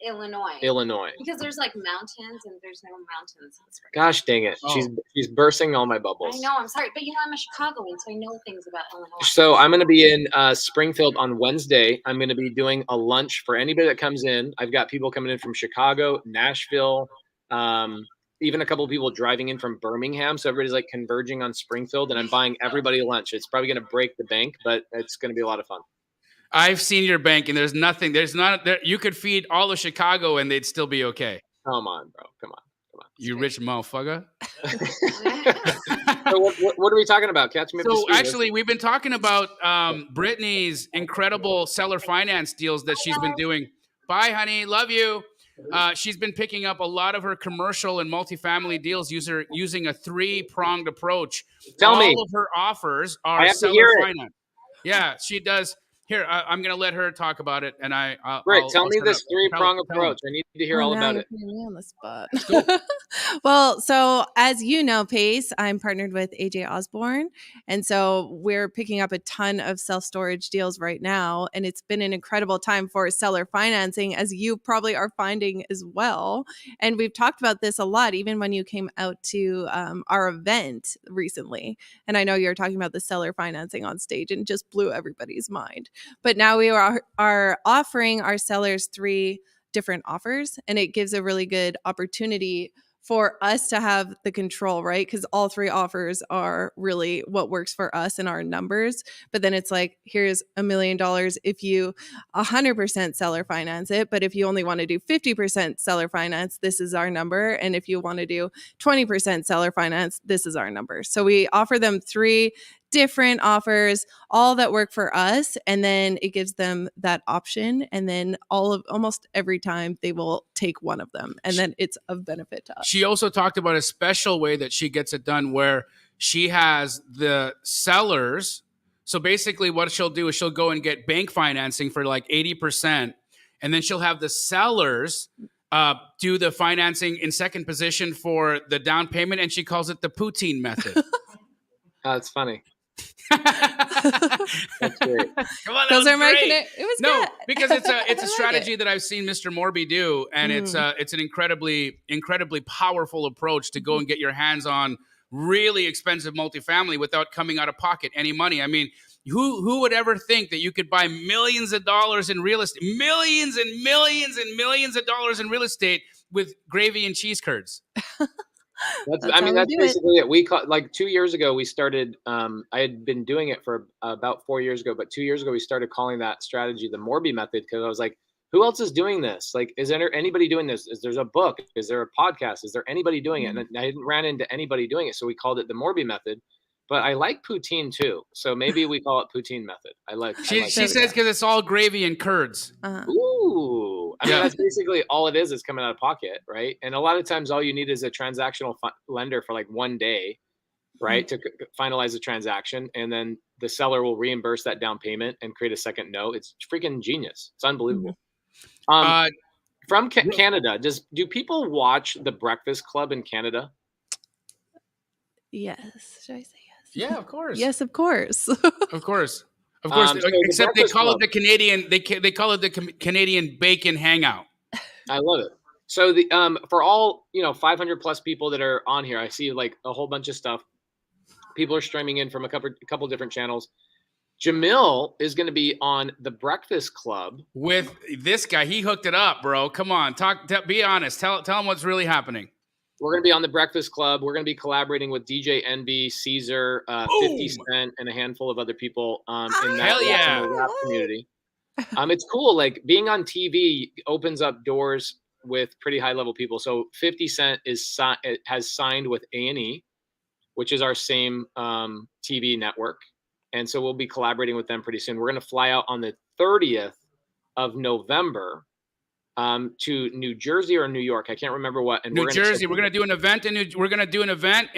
Illinois. Because there's like mountains and there's no mountains in Springfield. Gosh dang it. Oh. She's bursting all my bubbles. I know, I'm sorry. But you know, I'm a Chicagoan, so I know things about Illinois. So I'm going to be in Springfield on Wednesday. I'm going to be doing a lunch for anybody that comes in. I've got people coming in from Chicago, Nashville, even a couple of people driving in from Birmingham. So everybody's like converging on Springfield, and I'm buying everybody lunch. It's probably going to break the bank, but it's going to be a lot of fun. I've seen your bank, and there's not there. You could feed all of Chicago, and they'd still be okay. Come on, bro. Come on. You rich motherfucker. So what are we talking about? Catch me up to So speed. actually, we've been talking about Brittany's incredible seller finance deals that she's been doing. Bye, honey. Love you. She's been picking up a lot of her commercial and multifamily deals using a 3-pronged approach. Tell All me. of her offers I are have to seller hear it. finance. Yeah, she does. Here, I'm going to let her talk about it, and Britt, I'll tell me shut this up. 3-prong Tell approach. I need to hear all now about you're it. putting me on the spot. Well, so as you know, Pace, I'm partnered with AJ Osborne. And so we're picking up a ton of self-storage deals right now. And it's been an incredible time for seller financing, as you probably are finding as well. And we've talked about this a lot, even when you came out to our event recently. And I know you're talking about the seller financing on stage, and just blew everybody's mind. But now we are offering our sellers 3 different offers, and it gives a really good opportunity for us to have the control, right? Because all 3 offers are really what works for us and our numbers. But then it's like, here's $1 million if you 100% seller finance it. But if you only want to do 50% seller finance, this is our number. And if you want to do 20% seller finance, this is our number. So we offer them 3 different offers, all that work for us, and then it gives them that option, and then almost every time they will take one of them, and then it's of benefit to us. She also talked about a special way that she gets it done, where she has the sellers. So basically what she'll do is she'll go and get bank financing for like 80%, and then she'll have the sellers do the financing in second position for the down payment, and she calls it the poutine method. Oh, it's funny. That's great. Come on, Those are my great. It was No, good. because it's I a like strategy it. that I've seen Mr. Morby do, and it's an incredibly powerful approach to go and get your hands on really expensive multifamily without coming out of pocket any money. I mean, who would ever think that you could buy millions of dollars in real estate, millions and millions and millions of dollars in real estate with gravy and cheese curds? That's how we that's do it. basically it. We like 2 years ago, we started, I had been doing it for about 4 years ago, but 2 years ago, we started calling that strategy the Morby method, because I was like, who else is doing this? Like, is there anybody doing this? Is there a book? Is there a podcast? Is there anybody doing it? And I didn't ran into anybody doing it. So we called it the Morby method. But I like poutine too. So maybe we call it poutine method. She says because it's all gravy and curds. Ooh. I mean, that's basically all it is coming out of pocket, right? And a lot of times all you need is a transactional lender for like 1 day, right? To finalize the transaction. And then the seller will reimburse that down payment and create a second note. It's freaking genius. It's unbelievable. From Canada, do people watch The Breakfast Club in Canada? Yes. Should I say yes? Yeah, of course. Yes, of course. Of course. Of course. Except they call it the Canadian. They call it the Canadian Bacon Hangout. I love it. So for all 500 plus people that are on here, I see like a whole bunch of stuff. People are streaming in from a couple different channels. Jamil is going to be on The Breakfast Club with this guy. He hooked it up, bro. Come on, be honest. Tell him what's really happening. We're going to be on The Breakfast Club. We're going to be collaborating with DJ Envy, Caesar, 50 Cent, and a handful of other people in that rap community. It's cool. Like being on TV opens up doors with pretty high level people. So 50 Cent has signed with A&E, which is our same TV network. And so we'll be collaborating with them pretty soon. We're going to fly out on the 30th of November to New Jersey or New York. I can't remember what. And New Jersey. We're going to do an event in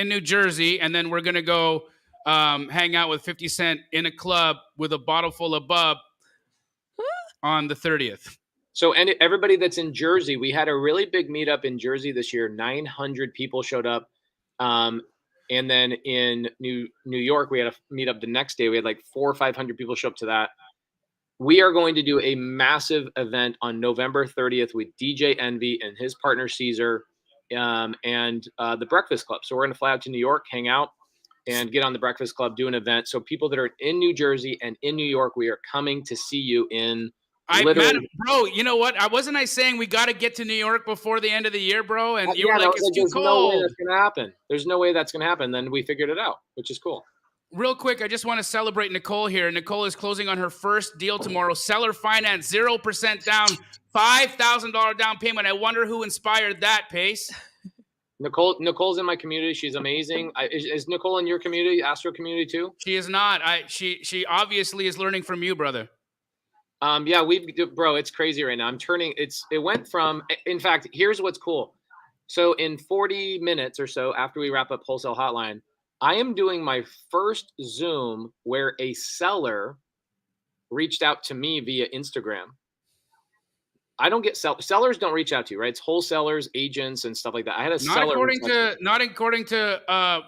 New Jersey, and then we're going to go hang out with 50 Cent in a club with a bottle full of bub on the 30th. So, and everybody that's in Jersey, we had a really big meetup in Jersey this year. 900 people showed up. And then in New York, we had a meetup the next day. We had like 400 or 500 people show up to that. We are going to do a massive event on November 30th with DJ Envy and his partner Caesar and The Breakfast Club. So we're going to fly out to New York, hang out, and get on The Breakfast Club, do an event. So people that are in New Jersey and in New York, we are coming to see you in bro, you know what? Wasn't I saying we got to get to New York before the end of the year, bro? And you were like, it's too cold. No way that's going to happen. There's no way that's going to happen. Then we figured it out, which is cool. Real quick, I just want to celebrate Nicole here. Nicole is closing on her first deal tomorrow. Seller finance, 0% down, $5,000 down payment. I wonder who inspired that, Pace. Nicole's in my community. She's amazing. Is Nicole in your community, Astro community too? She is not. She obviously is learning from you, brother. Yeah, bro, it's crazy right now. It went from, in fact, here's what's cool. So in 40 minutes or so after we wrap up Wholesale Hotline, I am doing my first Zoom where a seller reached out to me via Instagram. I don't get sellers don't reach out to you, right? It's wholesalers, agents, and stuff like that. I had a seller. Not according to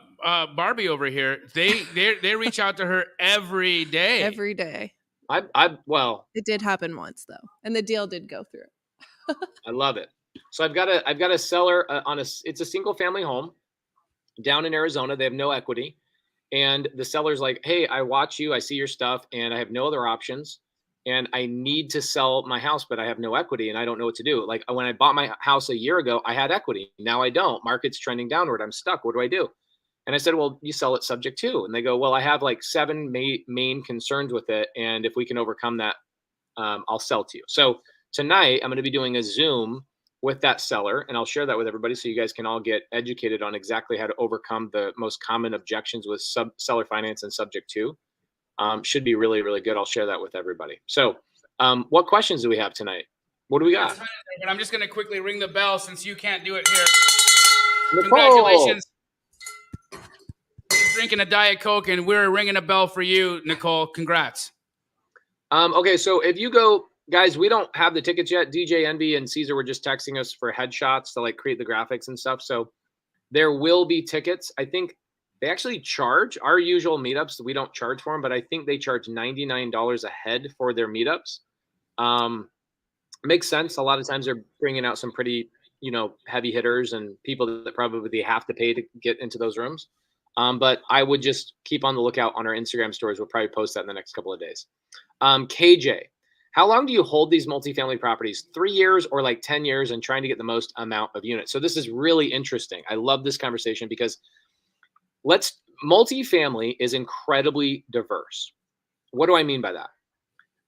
Barbie over here. They reach out to her every day. Every day. Well, it did happen once though, and the deal did go through. I love it. So I've got a seller it's a single family home down in Arizona. They have no equity. And the seller's like, hey, I watch you, I see your stuff, and I have no other options. And I need to sell my house, but I have no equity and I don't know what to do. Like when I bought my house a year ago, I had equity. Now I don't. Market's trending downward. I'm stuck. What do I do? And I said, well, you sell it subject to. And they go, well, I have like 7 main concerns with it. And if we can overcome that, I'll sell to you. So tonight I'm going to be doing a Zoom with that seller, and I'll share that with everybody so you guys can all get educated on exactly how to overcome the most common objections with seller finance and subject to. Should be really, really good. I'll share that with everybody. So what questions do we have tonight? What do we got? But I'm just going to quickly ring the bell since you can't do it here. Nicole. Congratulations. He's drinking a Diet Coke, and we're ringing a bell for you, Nicole. Congrats. Okay, so if you go, guys, we don't have the tickets yet. DJ Envy and Caesar were just texting us for headshots to like create the graphics and stuff. So there will be tickets. I think they actually charge our usual meetups. We don't charge for them, but I think they charge $99 a head for their meetups. Makes sense. A lot of times they're bringing out some pretty, heavy hitters and people that probably have to pay to get into those rooms. But I would just keep on the lookout on our Instagram stories. We'll probably post that in the next couple of days. KJ, how long do you hold these multifamily properties? 3 years or like 10 years and trying to get the most amount of units? So this is really interesting. I love this conversation because multifamily is incredibly diverse. What do I mean by that?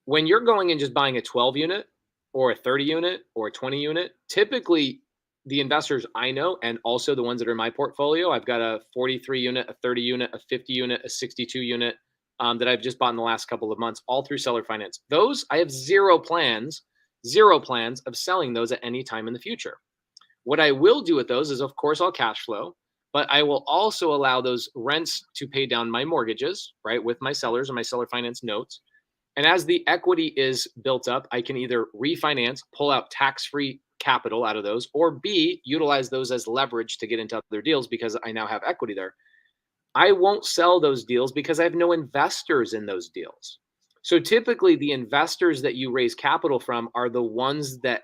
When you're going and just buying a 12 unit, or a 30 unit or a 20 unit, typically the investors I know, and also the ones that are in my portfolio, I've got a 43 unit, a 30 unit, a 50 unit, a 62 unit that I've just bought in the last couple of months, all through seller finance. Those, I have zero plans of selling those at any time in the future. What I will do with those is, of course, I'll cash flow, but I will also allow those rents to pay down my mortgages, right, with my sellers or my seller finance notes. And as the equity is built up, I can either refinance, pull out tax-free capital out of those, or B, utilize those as leverage to get into other deals because I now have equity there. I won't sell those deals because I have no investors in those deals. So typically the investors that you raise capital from are the ones that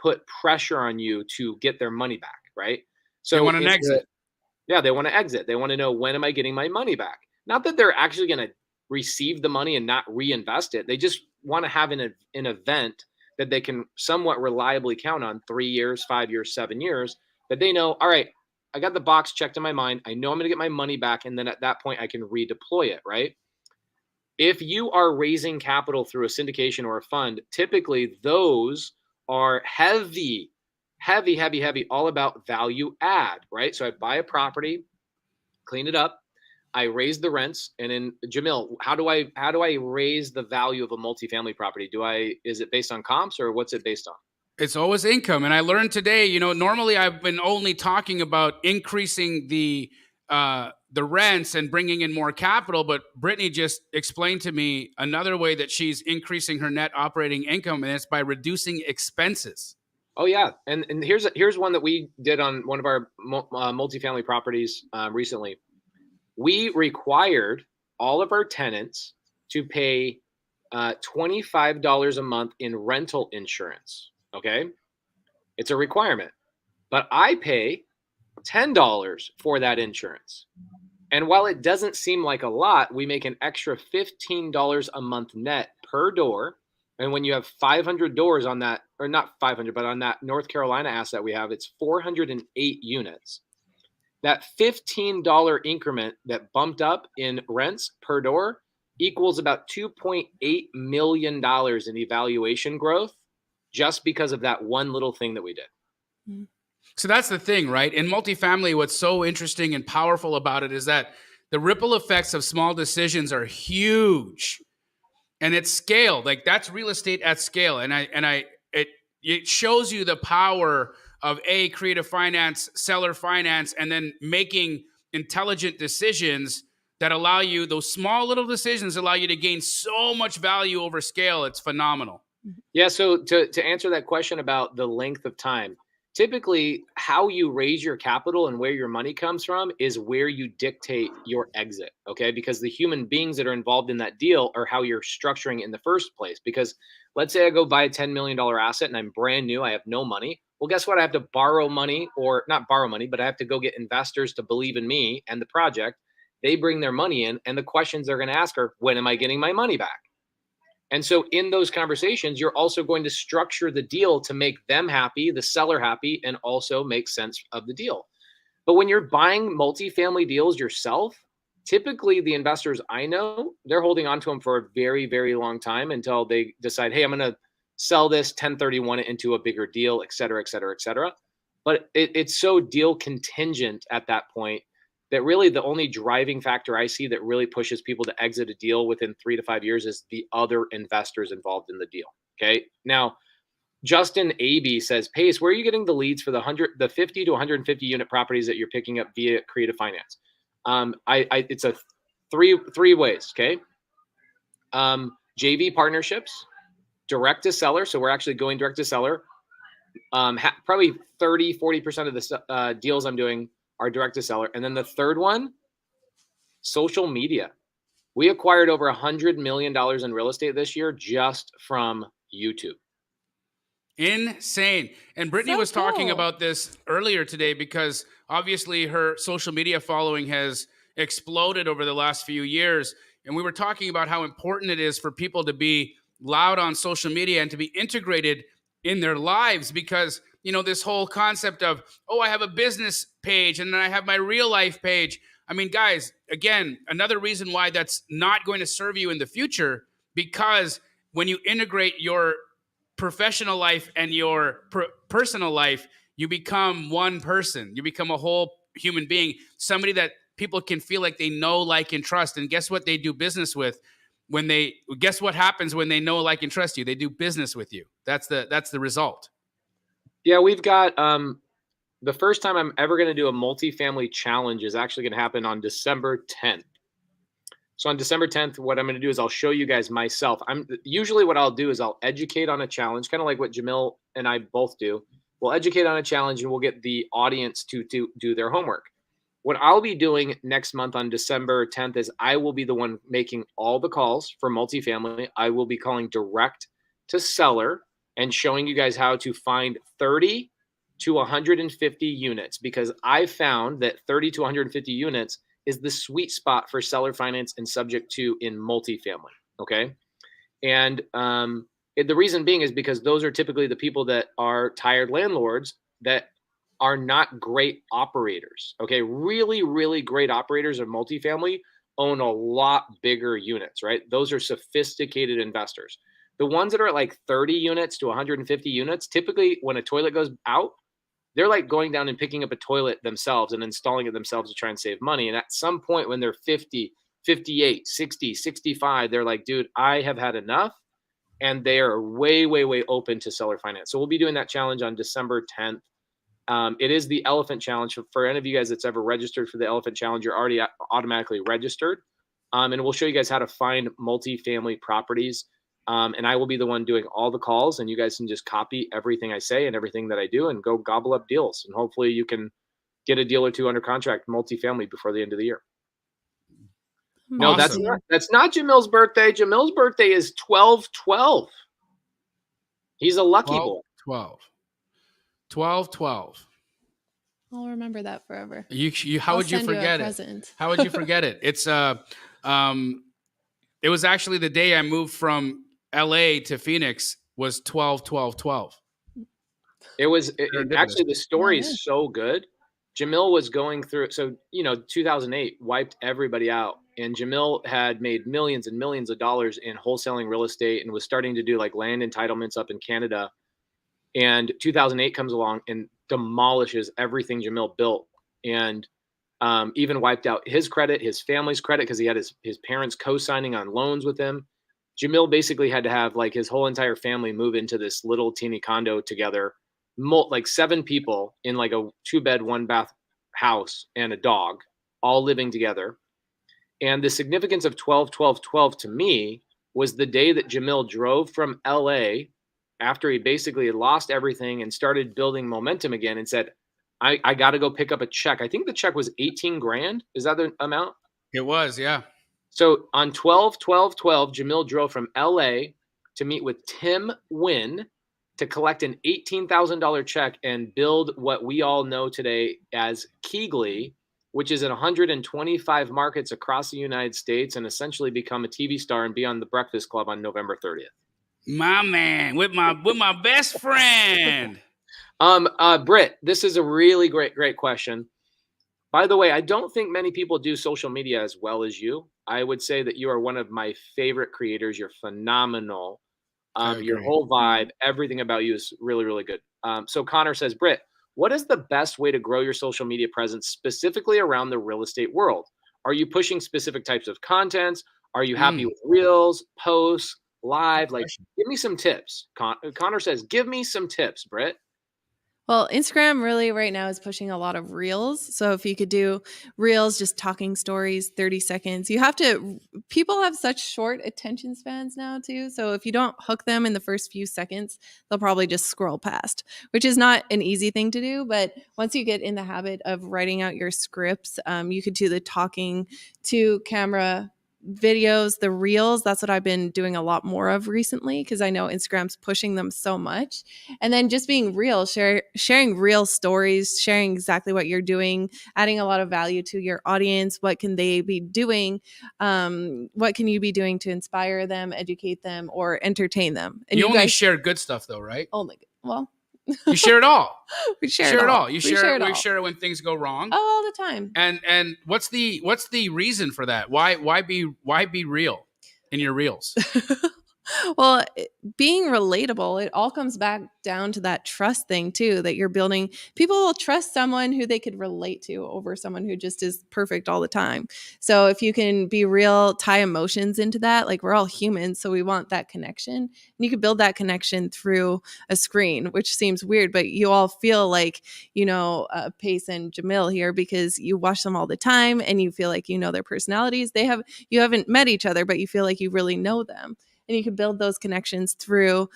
put pressure on you to get their money back, right? So they want an exit. Yeah, they want to exit. They want to know, when am I getting my money back? Not that they're actually going to receive the money and not reinvest it. They just want to have an event that they can somewhat reliably count on 3 years, 5 years, 7 years, that they know, all right, I got the box checked in my mind. I know I'm going to get my money back. And then at that point, I can redeploy it, right? If you are raising capital through a syndication or a fund, typically those are heavy, all about value add, right? So I buy a property, clean it up, I raise the rents, and then Jamil, how do I raise the value of a multifamily property? Is it based on comps or what's it based on? It's always income. And I learned today, normally I've been only talking about increasing the rents and bringing in more capital, but Brittany just explained to me another way that she's increasing her net operating income, and it's by reducing expenses. Oh yeah, and here's one that we did on one of our multifamily properties recently. We required all of our tenants to pay $25 a month in rental insurance. Okay, it's a requirement, but I pay $10 for that insurance. And while it doesn't seem like a lot, we make an extra $15 a month net per door. And when you have 500 doors on that, or not 500, but on that North Carolina asset we have, it's 408 units. That $15 increment that bumped up in rents per door equals about $2.8 million in evaluation growth just because of that one little thing that we did. So that's the thing, right? In multifamily, what's so interesting and powerful about it is that the ripple effects of small decisions are huge. And it's scale. Like, that's real estate at scale. And it shows you the power of creative finance, seller finance, and then making intelligent decisions that allow you, those small little decisions allow you to gain so much value over scale. It's phenomenal. Yeah. So to answer that question about the length of time, typically how you raise your capital and where your money comes from is where you dictate your exit. Okay. Because the human beings that are involved in that deal are how you're structuring in the first place. Because let's say I go buy a $10 million asset and I'm brand new, I have no money. Well, guess what? I have to borrow money, or not borrow money, but I have to go get investors to believe in me and the project. They bring their money in, and the questions they're going to ask are, when am I getting my money back? And so in those conversations, you're also going to structure the deal to make them happy, the seller happy, and also make sense of the deal. But when you're buying multifamily deals yourself, typically the investors I know, they're holding on to them for a very, very long time until they decide, hey, I'm going to sell this 1031 into a bigger deal, et cetera, et cetera, et cetera. But it's so deal contingent at that point that really the only driving factor I see that really pushes people to exit a deal within 3 to 5 years is the other investors involved in the deal. Okay. Now, Justin AB says, Pace, where are you getting the leads for the 50 to 150 unit properties that you're picking up via creative finance? It's a three ways. Okay. JV partnerships, direct to seller. So we're actually going direct to seller. Probably 30-40% of the deals I'm doing are direct to seller. And then the third one, social media. We acquired over $100 million in real estate this year just from YouTube. Insane. And Brittany was talking about this earlier today because obviously her social media following has exploded over the last few years. And we were talking about how important it is for people to be loud on social media and to be integrated in their lives, because this whole concept of, I have a business page and then I have my real life page. I mean, guys, again, another reason why that's not going to serve you in the future, because when you integrate your professional life and your personal life, you become one person. You become a whole human being, somebody that people can feel like they know, like, and trust. And guess what they do business with guess what happens when they know, like, and trust you? They do business with you. That's the result. Yeah, we've got the first time I'm ever going to do a multifamily challenge is actually going to happen on December 10th. So on December 10th, what I'm going to do is I'll show you guys myself. Usually what I'll do is I'll educate on a challenge, kind of like what Jamil and I both do. We'll educate on a challenge and we'll get the audience to do their homework. What I'll be doing next month on December 10th is I will be the one making all the calls for multifamily. I will be calling direct to seller and showing you guys how to find 30 to 150 units, because I found that 30 to 150 units is the sweet spot for seller finance and subject to in multifamily. Okay. And the reason being is because those are typically the people that are tired landlords that are not great operators. Okay. Really, really great operators of multifamily own a lot bigger units, right? Those are sophisticated investors. The ones that are at like 30 units to 150 units, typically when a toilet goes out, they're like going down and picking up a toilet themselves and installing it themselves to try and save money. And at some point when they're 50, 58, 60, 65, they're like, dude, I have had enough. And they are way, way, way open to seller finance. So we'll be doing that challenge on December 10th. It is the Elephant Challenge. For any of you guys that's ever registered for the Elephant Challenge, you're already automatically registered. And we'll show you guys how to find multifamily properties. And I will be the one doing all the calls, and you guys can just copy everything I say and everything that I do and go gobble up deals. And hopefully you can get a deal or two under contract multifamily before the end of the year. No, Awesome. that's not Jamil's birthday. Jamil's birthday is 12/12. He's a lucky boy. 12/12. I'll remember that forever. How would you forget it? How would you forget it? It's it was actually the day I moved from LA to Phoenix was 12/12/12. It was actually, the story is so good. Jamil was going through, 2008 wiped everybody out. And Jamil had made millions and millions of dollars in wholesaling real estate and was starting to do like land entitlements up in Canada. And 2008 comes along and demolishes everything Jamil built, and even wiped out his credit, his family's credit, because he had his parents co-signing on loans with him. Jamil basically had to have like his whole entire family move into this little teeny condo together, like 7 people in like a 2-bed, 1-bath house and a dog, all living together. And the significance of 12/12/12 to me was the day that Jamil drove from LA after he basically had lost everything and started building momentum again and said, I got to go pick up a check. I think the check was 18 grand. Is that the amount? It was, yeah. So on 12/12/12, Jamil drove from LA to meet with Tim Wynn to collect an $18,000 check and build what we all know today as Keegley, which is in 125 markets across the United States, and essentially become a TV star and be on The Breakfast Club on November 30th. My man, with my best friend. Britt, this is a really great question. By the way, I don't think many people do social media as well as you. I would say that you are one of my favorite creators. You're phenomenal. Your whole vibe, everything about you is really, really good. So Connor says, Britt, what is the best way to grow your social media presence specifically around the real estate world? Are you pushing specific types of content? Are you happy with reels, posts, live? Like, give me some tips. Connor says, give me some tips, Britt. Well, Instagram really right now is pushing a lot of reels. So if you could do reels, just talking stories, 30 seconds, people have such short attention spans now too. So if you don't hook them in the first few seconds, they'll probably just scroll past, which is not an easy thing to do. But once you get in the habit of writing out your scripts, you could do the talking to camera videos, the reels. That's what I've been doing a lot more of recently, because I know Instagram's pushing them so much. And then just being real, sharing real stories, sharing exactly what you're doing, adding a lot of value to your audience. What can they be doing? What can you be doing to inspire them, educate them, or entertain them? And you only share good stuff though, right? Only good. Well, you share it all. We share it all. We share it when things go wrong. Oh, all the time. And what's the reason for that? Why be real in your reels? Well, being relatable, it all comes back down to that trust thing too, that you're building. People will trust someone who they could relate to over someone who just is perfect all the time. So if you can be real, tie emotions into that, like we're all humans, so we want that connection. And you can build that connection through a screen, which seems weird, but you all feel like, Pace and Jamil here because you watch them all the time and you feel like you know their personalities. You haven't met each other, but you feel like you really know them. And you can build those connections through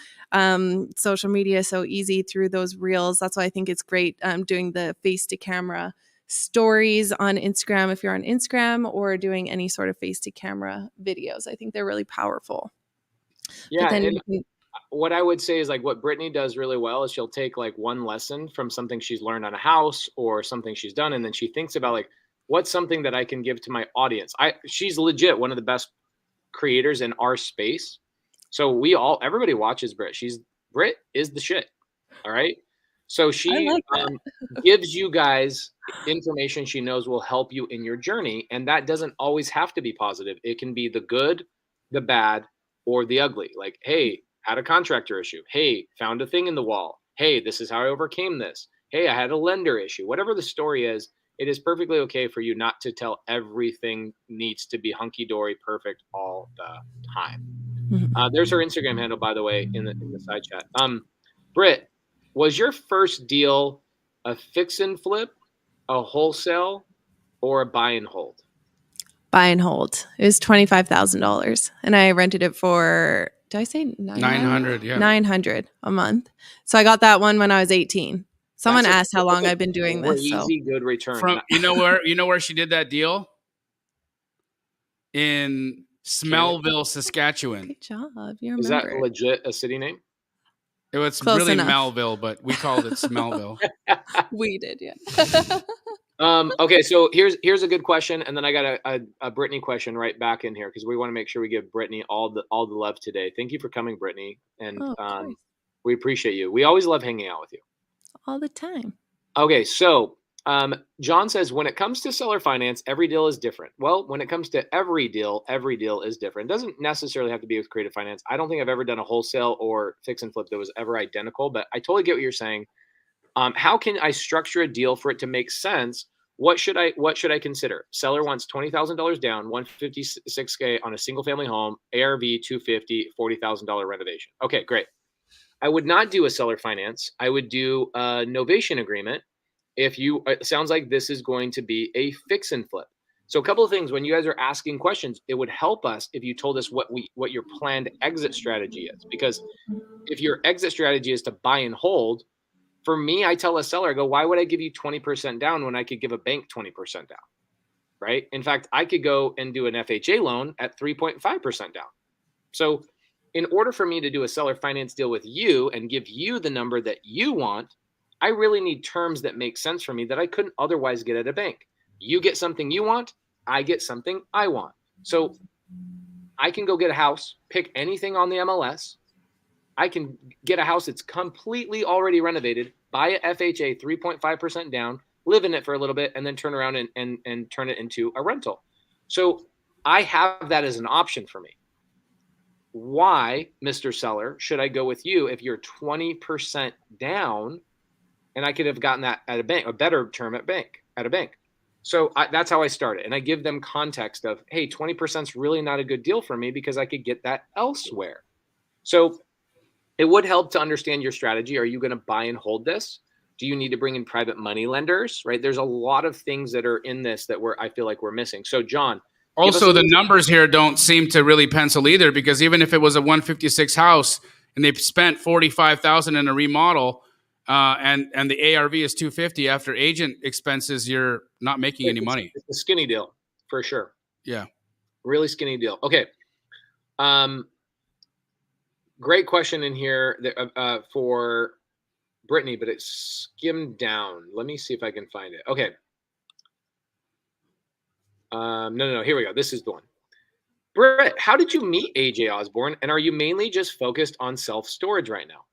social media so easy through those reels. That's why I think it's great doing the face to camera stories on Instagram if you're on Instagram, or doing any sort of face to camera videos. I think they're really powerful. Yeah. And what I would say is like what Brittany does really well is she'll take like one lesson from something she's learned on a house or something she's done. And then she thinks about like, what's something that I can give to my audience? She's legit one of the best creators in our space. So everybody watches Britt. Britt is the shit. All right. So she gives you guys information she knows will help you in your journey. And that doesn't always have to be positive. It can be the good, the bad, or the ugly. Like, hey, had a contractor issue. Hey, found a thing in the wall. Hey, this is how I overcame this. Hey, I had a lender issue. Whatever the story is, it is perfectly okay for you not to tell everything needs to be hunky-dory perfect all the time. There's her Instagram handle, by the way, in the side chat. Britt, was your first deal a fix and flip, a wholesale, or a buy and hold? Buy and hold. It was $25,000, and I rented it for, did I say 900? Yeah, 900 a month. So I got that one when I was 18. Someone asked how long I've been doing this. Easy, good return. You know where she did that deal? In Smellville, Saskatchewan. Good job. You remember. Is that legit a city name? It was Close really enough. Melville, but we called it Smellville. We did, yeah. Okay, so here's a good question, and then I got a Brittany question right back in here because we want to make sure we give Brittany all the love today. Thank you for coming, Brittany, and we appreciate you. We always love hanging out with you. All the time. Okay, so John says, when it comes to seller finance, every deal is different. Well, when it comes to every deal is different. It doesn't necessarily have to be with creative finance. I don't think I've ever done a wholesale or fix and flip that was ever identical, but I totally get what you're saying. How can I structure a deal for it to make sense? What should I consider? Seller wants $20,000 down, $156K on a single family home, ARV $250, $40,000 renovation. Okay, great. I would not do a seller finance. I would do a novation agreement. It sounds like this is going to be a fix and flip. So a couple of things, when you guys are asking questions, it would help us if you told us what your planned exit strategy is. Because if your exit strategy is to buy and hold, for me, I tell a seller, I go, why would I give you 20% down when I could give a bank 20% down, right? In fact, I could go and do an FHA loan at 3.5% down. So in order for me to do a seller finance deal with you and give you the number that you want, I really need terms that make sense for me that I couldn't otherwise get at a bank. You get something you want, I get something I want. So I can go get a house, pick anything on the MLS. I can get a house that's completely already renovated, buy a FHA 3.5% down, live in it for a little bit, and then turn around and turn it into a rental. So I have that as an option for me. Why, Mr. Seller, should I go with you if you're 20% down and I could have gotten that at a bank, a better term at a bank? So that's how I started. And I give them context of, hey, 20% is really not a good deal for me because I could get that elsewhere. So it would help to understand your strategy. Are you going to buy and hold this? Do you need to bring in private money lenders, right? There's a lot of things that are in this that I feel like we're missing. So John. Also, the numbers here don't seem to really pencil either, because even if it was a 156 house and they spent $45,000 in a remodel, and the ARV is $250 after agent expenses, you're not making any money. It's a skinny deal for sure. Yeah. Really skinny deal. Okay. Great question in here for Brittany, but it's skimmed down. Let me see if I can find it. Okay. No. Here we go. This is the one. Britt, how did you meet AJ Osborne? And are you mainly just focused on self-storage right now?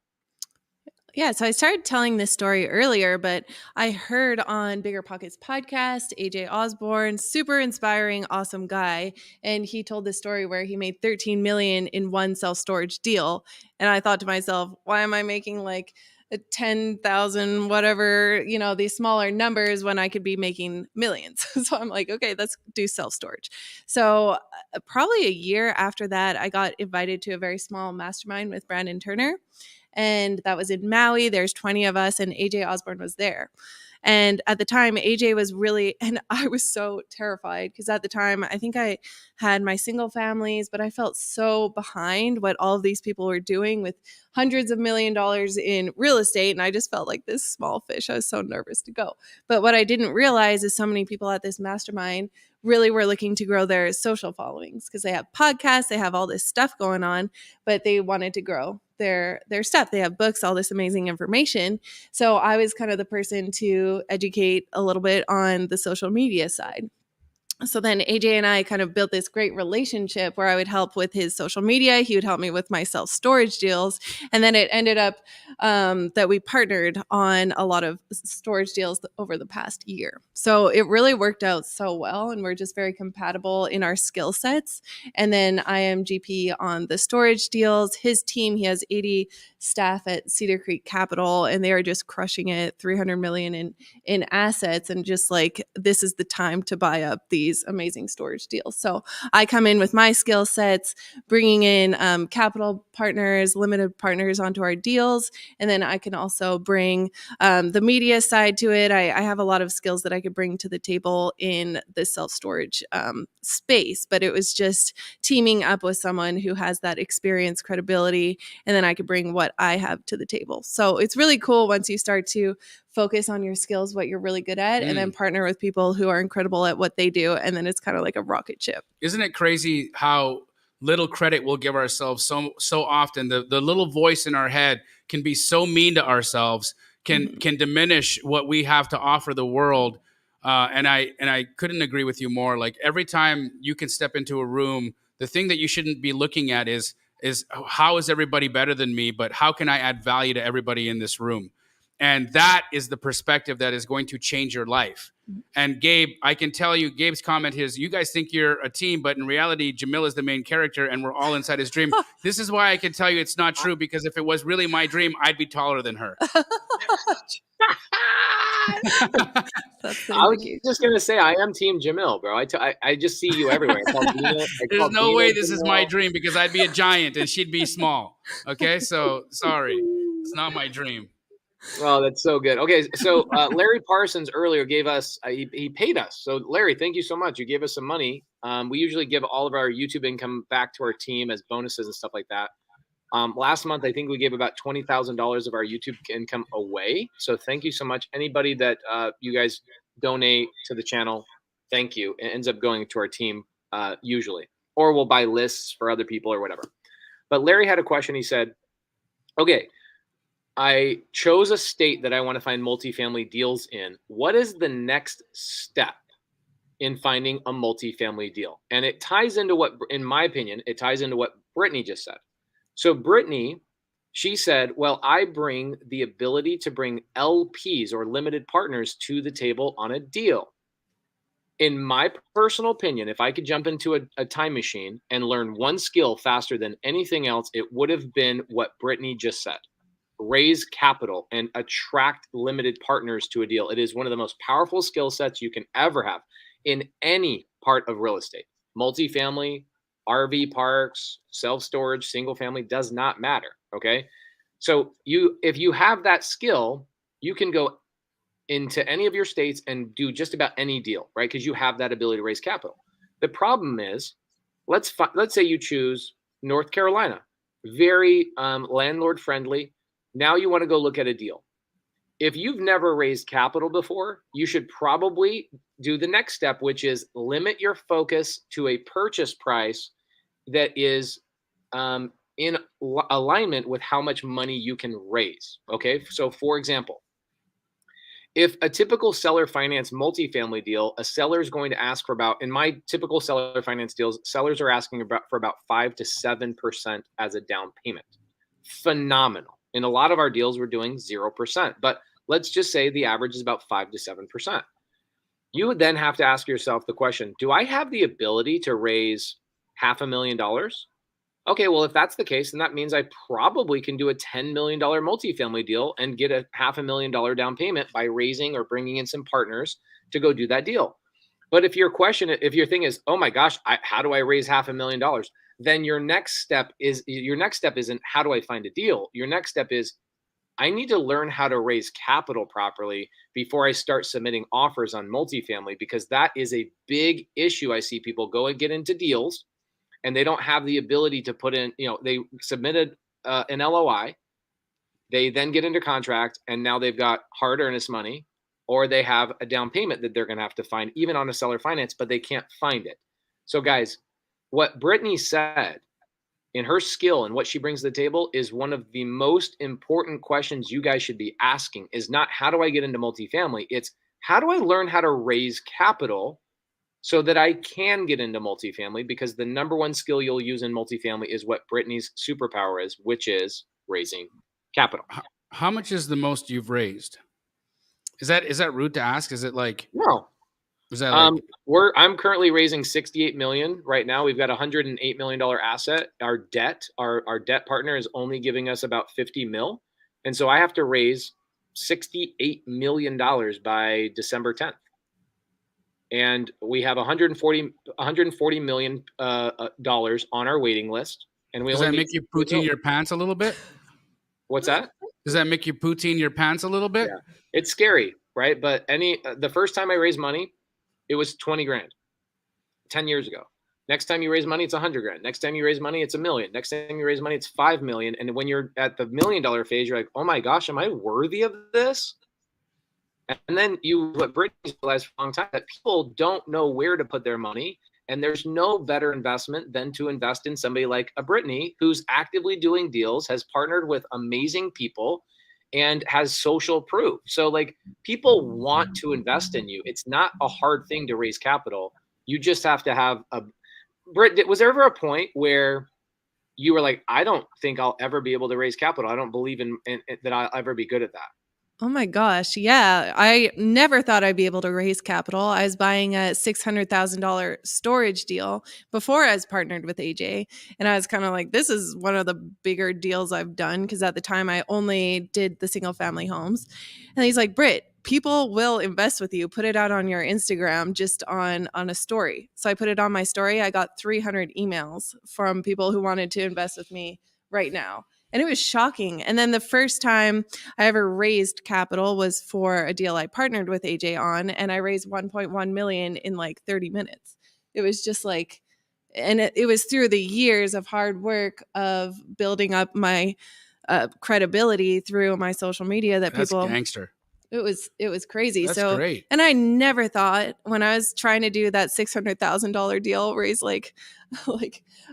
Yeah, so I started telling this story earlier, but I heard on Bigger Pockets podcast, AJ Osborne, super inspiring, awesome guy, and he told this story where he made 13 million in one self-storage deal. And I thought to myself, why am I making like a 10,000 whatever, these smaller numbers when I could be making millions? So I'm like, okay, let's do self-storage. So probably a year after that, I got invited to a very small mastermind with Brandon Turner. And that was in Maui. There's 20 of us, and AJ Osborne was there. And at the time, AJ was really, and I was so terrified because at the time, I think I had my single families, but I felt so behind what all of these people were doing with hundreds of $1 million in real estate. And I just felt like this small fish. I was so nervous to go. But what I didn't realize is so many people at this mastermind really were looking to grow their social followings because they have podcasts, they have all this stuff going on, but they wanted to grow their stuff. They have books, all this amazing information. So I was kind of the person to educate a little bit on the social media side. So then AJ and I kind of built this great relationship where I would help with his social media. He would help me with my self-storage deals. And then it ended up that we partnered on a lot of storage deals over the past year. So it really worked out so well. And we're just very compatible in our skill sets. And then I am GP on the storage deals. His team, he has 80 staff at Cedar Creek Capital, and they are just crushing it, 300 million in assets. And just like, this is the time to buy up these amazing storage deals. So I come in with my skill sets, bringing in capital partners, limited partners onto our deals. And then I can also bring the media side to it. I have a lot of skills that I could bring to the table in the self-storage space, but it was just teaming up with someone who has that experience, credibility, and then I could bring what I have to the table. So it's really cool once you start to focus on your skills, what you're really good at, and then partner with people who are incredible at what they do. And then it's kind of like a rocket ship. Isn't it crazy how little credit we'll give ourselves so often? The little voice in our head can be so mean to ourselves, can diminish what we have to offer the world. And I couldn't agree with you more. Like every time you can step into a room, the thing that you shouldn't be looking at is how is everybody better than me, but how can I add value to everybody in this room? And that is the perspective that is going to change your life. And Gabe, I can tell you, Gabe's comment is, you guys think you're a team, but in reality, Jamil is the main character and we're all inside his dream. This is why I can tell you it's not true, because if it was really my dream, I'd be taller than her. I was just going to say, I am Team Jamil, bro. I just see you everywhere. There's no way this is my dream, because I'd be a giant and she'd be small. Okay, so sorry. It's not my dream. Oh, that's so good. Okay, so Larry Parsons earlier gave us, he paid us. So Larry, thank you so much. You gave us some money. We usually give all of our YouTube income back to our team as bonuses and stuff like that. Last month, I think we gave about $20,000 of our YouTube income away. So thank you so much. Anybody that you guys donate to the channel, thank you. It ends up going to our team usually, or we'll buy lists for other people or whatever. But Larry had a question. He said, okay, I chose a state that I want to find multifamily deals in. What is the next step in finding a multifamily deal? And it ties into what, in my opinion, it ties into what Brittany just said. So Brittany, she said, well, I bring the ability to bring LPs or limited partners to the table on a deal. In my personal opinion, if I could jump into a time machine and learn one skill faster than anything else, it would have been what Brittany just said. Raise capital and attract limited partners to a deal. It is one of the most powerful skill sets you can ever have in any part of real estate. Multifamily, RV parks, self-storage, single family, does not matter. Okay. So if you have that skill, you can go into any of your states and do just about any deal, right? Because you have that ability to raise capital. The problem is, let's say you choose North Carolina, very landlord friendly. Now you want to go look at a deal. If you've never raised capital before, you should probably do the next step, which is limit your focus to a purchase price that is in alignment with how much money you can raise. Okay. So for example, if a typical seller finance multifamily deal, a seller is going to ask for about, in my typical seller finance deals, sellers are asking for about 5 to 7% as a down payment. Phenomenal. In a lot of our deals, we're doing 0%, but let's just say the average is about 5 to 7%. You would then have to ask yourself the question, do I have the ability to raise $500,000? Okay, well, if that's the case, then that means I probably can do a $10 million multifamily deal and get a $500,000 down payment by raising or bringing in some partners to go do that deal. But if your thing is, oh my gosh, how do I raise $500,000? Then your next step isn't how do I find a deal? Your next step is I need to learn how to raise capital properly before I start submitting offers on multifamily, because that is a big issue. I see people go and get into deals and they don't have the ability to put in, they submitted an LOI, they then get into contract, and now they've got hard earnest money, or they have a down payment that they're going to have to find even on a seller finance, but they can't find it. So guys, what Brittany said in her skill and what she brings to the table is one of the most important questions you guys should be asking. Is not how do I get into multifamily? It's how do I learn how to raise capital so that I can get into multifamily? Because the number one skill you'll use in multifamily is what Brittany's superpower is, which is raising capital. How much is the most you've raised? Is that rude to ask? Is it like no? Is that like I'm currently raising $68 million right now. We've got a $108 million asset. Our debt partner is only giving us about $50 million, and so I have to raise $68 million by December 10th. And we have $140 million dollars on our waiting list. And does that make you poutine your pants a little bit? What's that? Does that make you poutine your pants a little bit? Yeah. It's scary, right? But the first time I raised money, it was 20 grand 10 years ago. Next time you raise money, it's 100 grand. Next time you raise money, it's $1 million. Next time you raise money, it's 5 million. And when you're at the $1 million phase, you're like, oh my gosh, am I worthy of this? And then what Brittany's realized for a long time, that people don't know where to put their money. And there's no better investment than to invest in somebody like a Brittany, who's actively doing deals, has partnered with amazing people, and has social proof. So like, people want to invest in you. It's not a hard thing to raise capital. You just have to have Britt, was there ever a point where you were like, I don't think I'll ever be able to raise capital. I don't believe in that I'll ever be good at that. Oh my gosh. Yeah. I never thought I'd be able to raise capital. I was buying a $600,000 storage deal before I was partnered with AJ. And I was kind of like, this is one of the bigger deals I've done, because at the time I only did the single family homes. And he's like, Britt, people will invest with you. Put it out on your Instagram, just on a story. So I put it on my story. I got 300 emails from people who wanted to invest with me right now. And it was shocking. And then the first time I ever raised capital was for a deal I partnered with AJ on, and I raised 1.1 million in like 30 minutes. It was just like, and it was through the years of hard work of building up my credibility through my social media that That's people. Gangster. It was crazy. That's so great. And I never thought, when I was trying to do that $600,000 deal, raise like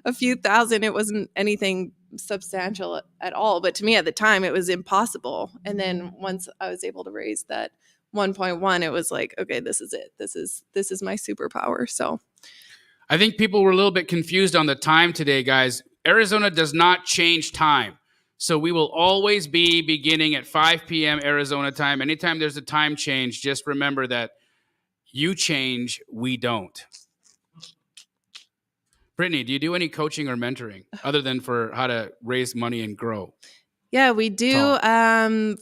a few thousand, it wasn't anything substantial at all. But to me at the time, it was impossible. And then once I was able to raise that 1.1, it was like, okay, this is it. This is my superpower. So I think people were a little bit confused on the time today, guys. Arizona does not change time. So we will always be beginning at 5 p.m. Arizona time. Anytime there's a time change, just remember that you change, we don't. Brittany, do you do any coaching or mentoring other than for how to raise money and grow? Yeah, we do.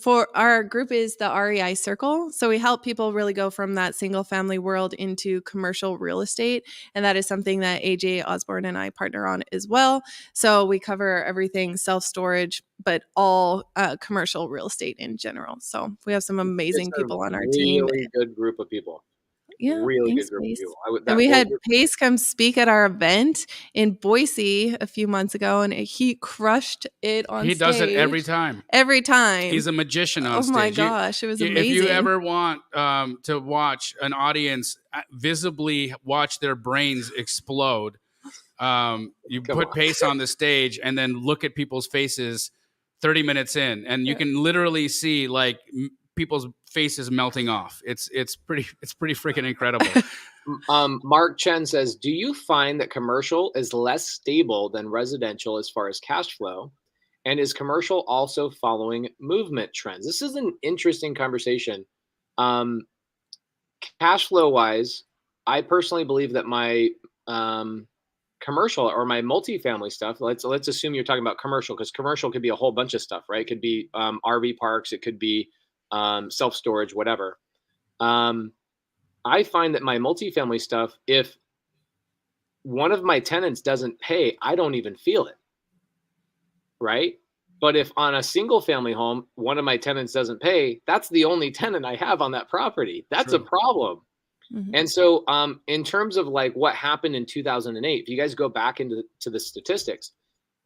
For our group is the REI Circle. So we help people really go from that single family world into commercial real estate. And that is something that AJ Osborne and I partner on as well. So we cover everything self-storage, but all commercial real estate in general. So we have some amazing people on our team. Really good group of people. Yeah, really thanks, good group Pace. of people. And we had Pace come speak at our event in Boise a few months ago, and he crushed it on stage. He does it every time. Every time. He's a magician on stage. Oh my gosh, it was amazing. If you ever want to watch an audience visibly watch their brains explode, you put Pace on the stage and then look at people's faces 30 minutes in, and you can literally see like people's faces melting off. It's pretty freaking incredible. Mark Chen says, do you find that commercial is less stable than residential as far as cash flow? And is commercial also following movement trends? This is an interesting conversation. Cash flow wise, I personally believe that my commercial or my multifamily stuff, let's assume you're talking about commercial, because commercial could be a whole bunch of stuff, right? It could be RV parks, it could be self-storage, whatever. I find that my multifamily stuff, if one of my tenants doesn't pay, I don't even feel it, right? But if on a single family home, one of my tenants doesn't pay, that's the only tenant I have on that property. That's a problem. And so in terms of like what happened in 2008, if you guys go back into the statistics,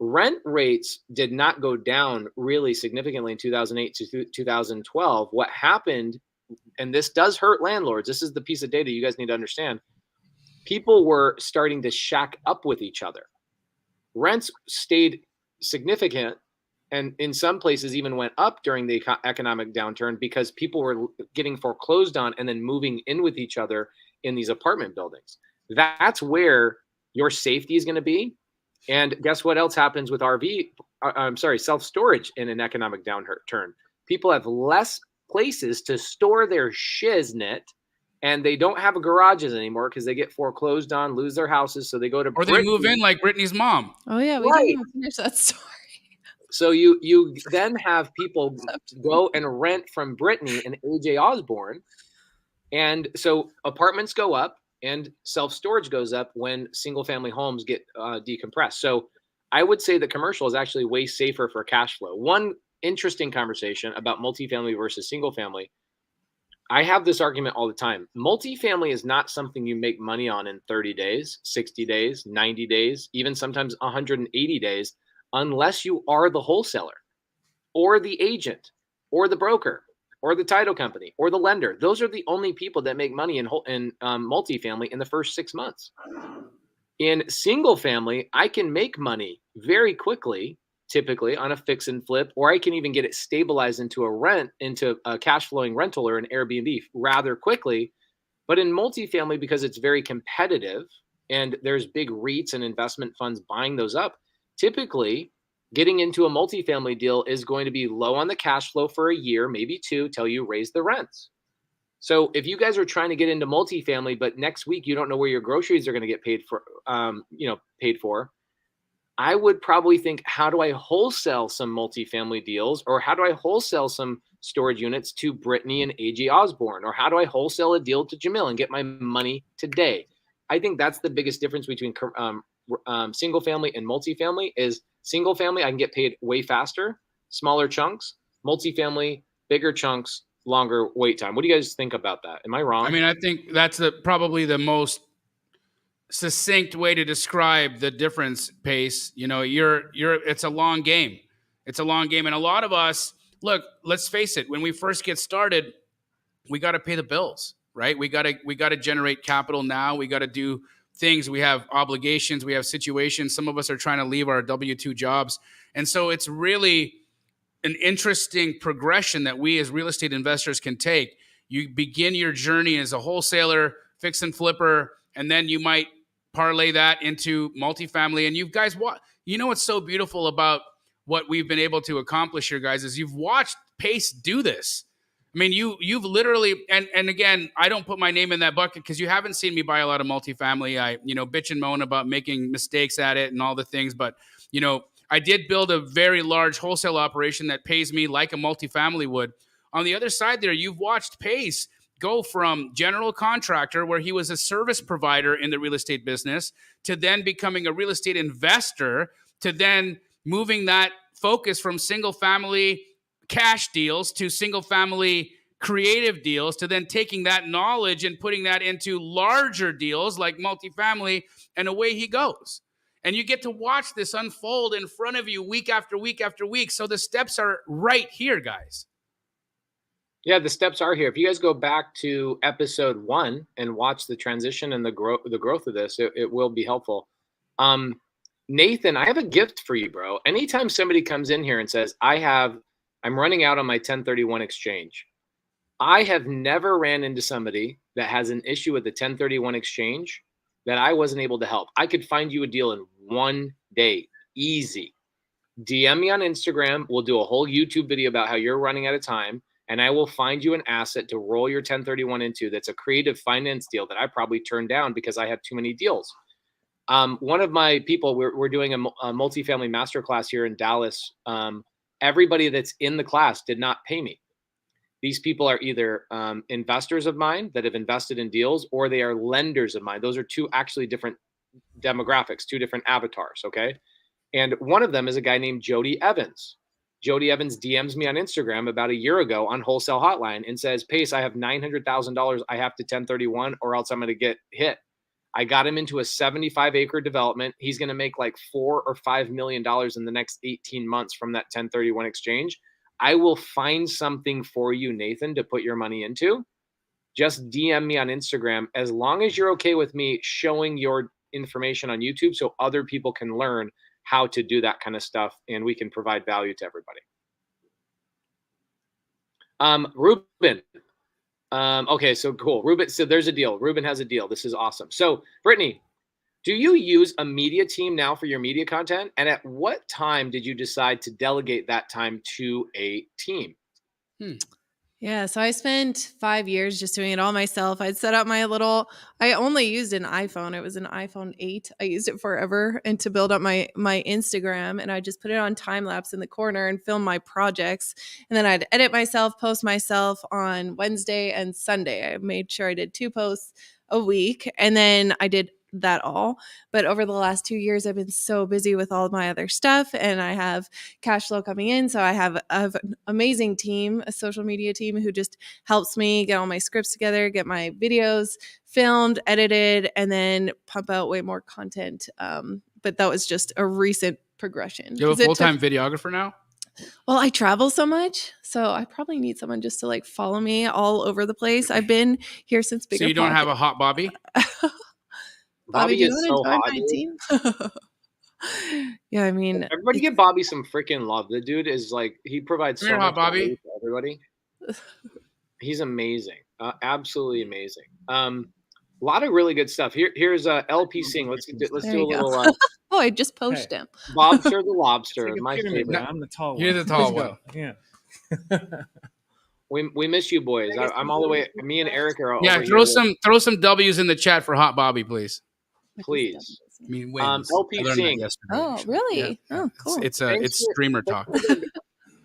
rent rates did not go down really significantly in 2008 to 2012. What happened, and this does hurt landlords, this is the piece of data you guys need to understand, people were starting to shack up with each other. Rents stayed significant, and in some places even went up during the economic downturn because people were getting foreclosed on and then moving in with each other in these apartment buildings. That's where your safety is going to be. And guess what else happens with self-storage in an economic downturn? People have less places to store their shiznit, and they don't have garages anymore because they get foreclosed on, lose their houses, so they go to they move in like Brittany's mom. Oh yeah, we didn't even finish that story. So you then have people go and rent from Brittany and AJ Osborne. And so apartments go up and self-storage goes up when single family homes get decompressed. So I would say the commercial is actually way safer for cash flow. One interesting conversation about multifamily versus single family. I have this argument all the time. Multifamily is not something you make money on in 30 days, 60 days, 90 days, even sometimes 180 days. Unless you are the wholesaler or the agent or the broker or the title company or the lender. Those are the only people that make money in multifamily in the first 6 months. In single family, I can make money very quickly, typically on a fix and flip, or I can even get it stabilized into a cash flowing rental or an Airbnb rather quickly. But in multifamily, because it's very competitive and there's big REITs and investment funds buying those up, typically, getting into a multifamily deal is going to be low on the cash flow for a year, maybe 2, till you raise the rents. So if you guys are trying to get into multifamily, but next week you don't know where your groceries are going to get paid for, I would probably think, how do I wholesale some multifamily deals, or how do I wholesale some storage units to Brittany and AJ Osborne, or how do I wholesale a deal to Jamil and get my money today? I think that's the biggest difference between single family and multifamily. Is single family, I can get paid way faster, smaller chunks. Multifamily, bigger chunks, longer wait time. What do you guys think about that? Am I wrong? I mean, I think that's probably the most succinct way to describe the difference, Pace. You know, it's a long game. It's a long game. And a lot of us, look, let's face it, when we first get started, we got to pay the bills, right? We got to generate capital now. We got to do things. We have obligations. We have situations. Some of us are trying to leave our W-2 jobs. And so it's really an interesting progression that we as real estate investors can take. You begin your journey as a wholesaler, fix and flipper, and then you might parlay that into multifamily. And you guys, you know what's so beautiful about what we've been able to accomplish here, guys, is you've watched Pace do this. I mean, you've literally, and again, I don't put my name in that bucket because you haven't seen me buy a lot of multifamily. I, bitch and moan about making mistakes at it and all the things, but, I did build a very large wholesale operation that pays me like a multifamily would. On the other side there, you've watched Pace go from general contractor, where he was a service provider in the real estate business, to then becoming a real estate investor, to then moving that focus from single family cash deals to single family creative deals, to then taking that knowledge and putting that into larger deals like multifamily, and away he goes. And you get to watch this unfold in front of you week after week after week. So the steps are right here, guys. Yeah, the steps are here. If you guys go back to episode 1 and watch the transition and the growth of this, it will be helpful. Nathan, I have a gift for you, bro. Anytime somebody comes in here and says, I'm running out on my 1031 exchange, I have never ran into somebody that has an issue with the 1031 exchange that I wasn't able to help. I could find you a deal in 1 day, easy. DM me on Instagram. We'll do a whole YouTube video about how you're running out of time, and I will find you an asset to roll your 1031 into that's a creative finance deal that I probably turned down because I have too many deals. One of my people, we're doing a multifamily masterclass here in Dallas. Everybody that's in the class did not pay me. These people are either investors of mine that have invested in deals, or they are lenders of mine. Those are two actually different demographics, two different avatars, okay? And one of them is a guy named Jody Evans. Jody Evans DMs me on Instagram about a year ago on Wholesale Hotline and says, Pace, I have $900,000 I have to 1031 or else I'm going to get hit. I got him into a 75-acre development. He's going to make like $4 or $5 million in the next 18 months from that 1031 exchange. I will find something for you, Nathan, to put your money into. Just DM me on Instagram as long as you're okay with me showing your information on YouTube so other people can learn how to do that kind of stuff and we can provide value to everybody. Ruben. Okay, so cool. Ruben, so there's a deal. Ruben has a deal. This is awesome. So, Brittany, do you use a media team now for your media content? And at what time did you decide to delegate that time to a team? Yeah, so I spent 5 years just doing it all myself. I'd set up I only used an iPhone. It was an iPhone 8. I used it forever and to build up my Instagram, and I just put it on time lapse in the corner and film my projects. And then I'd edit myself, post myself on Wednesday and Sunday. I made sure I did 2 posts a week, and then I did that all. But over the last 2 years, I've been so busy with all of my other stuff, and I have cash flow coming in. So I have an amazing team, a social media team who just helps me get all my scripts together, get my videos filmed, edited, and then pump out way more content. But that was just a recent progression. You have a full-time videographer now? Well, I travel so much, so I probably need someone just to like follow me all over the place. I've been here since Bigger So you don't Pocket. have a hot Bobby? Bobby is so hot. My team? Yeah, I mean, everybody give Bobby some freaking love. The dude is like, he provides so much value to everybody. He's amazing. Absolutely amazing. A lot of really good stuff. Here's LP Sing. Let's do a little. Oh, I just posted him. Lobster the Lobster. My favorite. I'm the tall one. You're the tall one. Yeah. We miss you boys. I'm all the way. Me and Eric are. Yeah, throw some W's in the chat for Hot Bobby, please. Please. I mean, wins. LP Sing. Oh, really? Yeah. Oh, cool. It's streamer talk.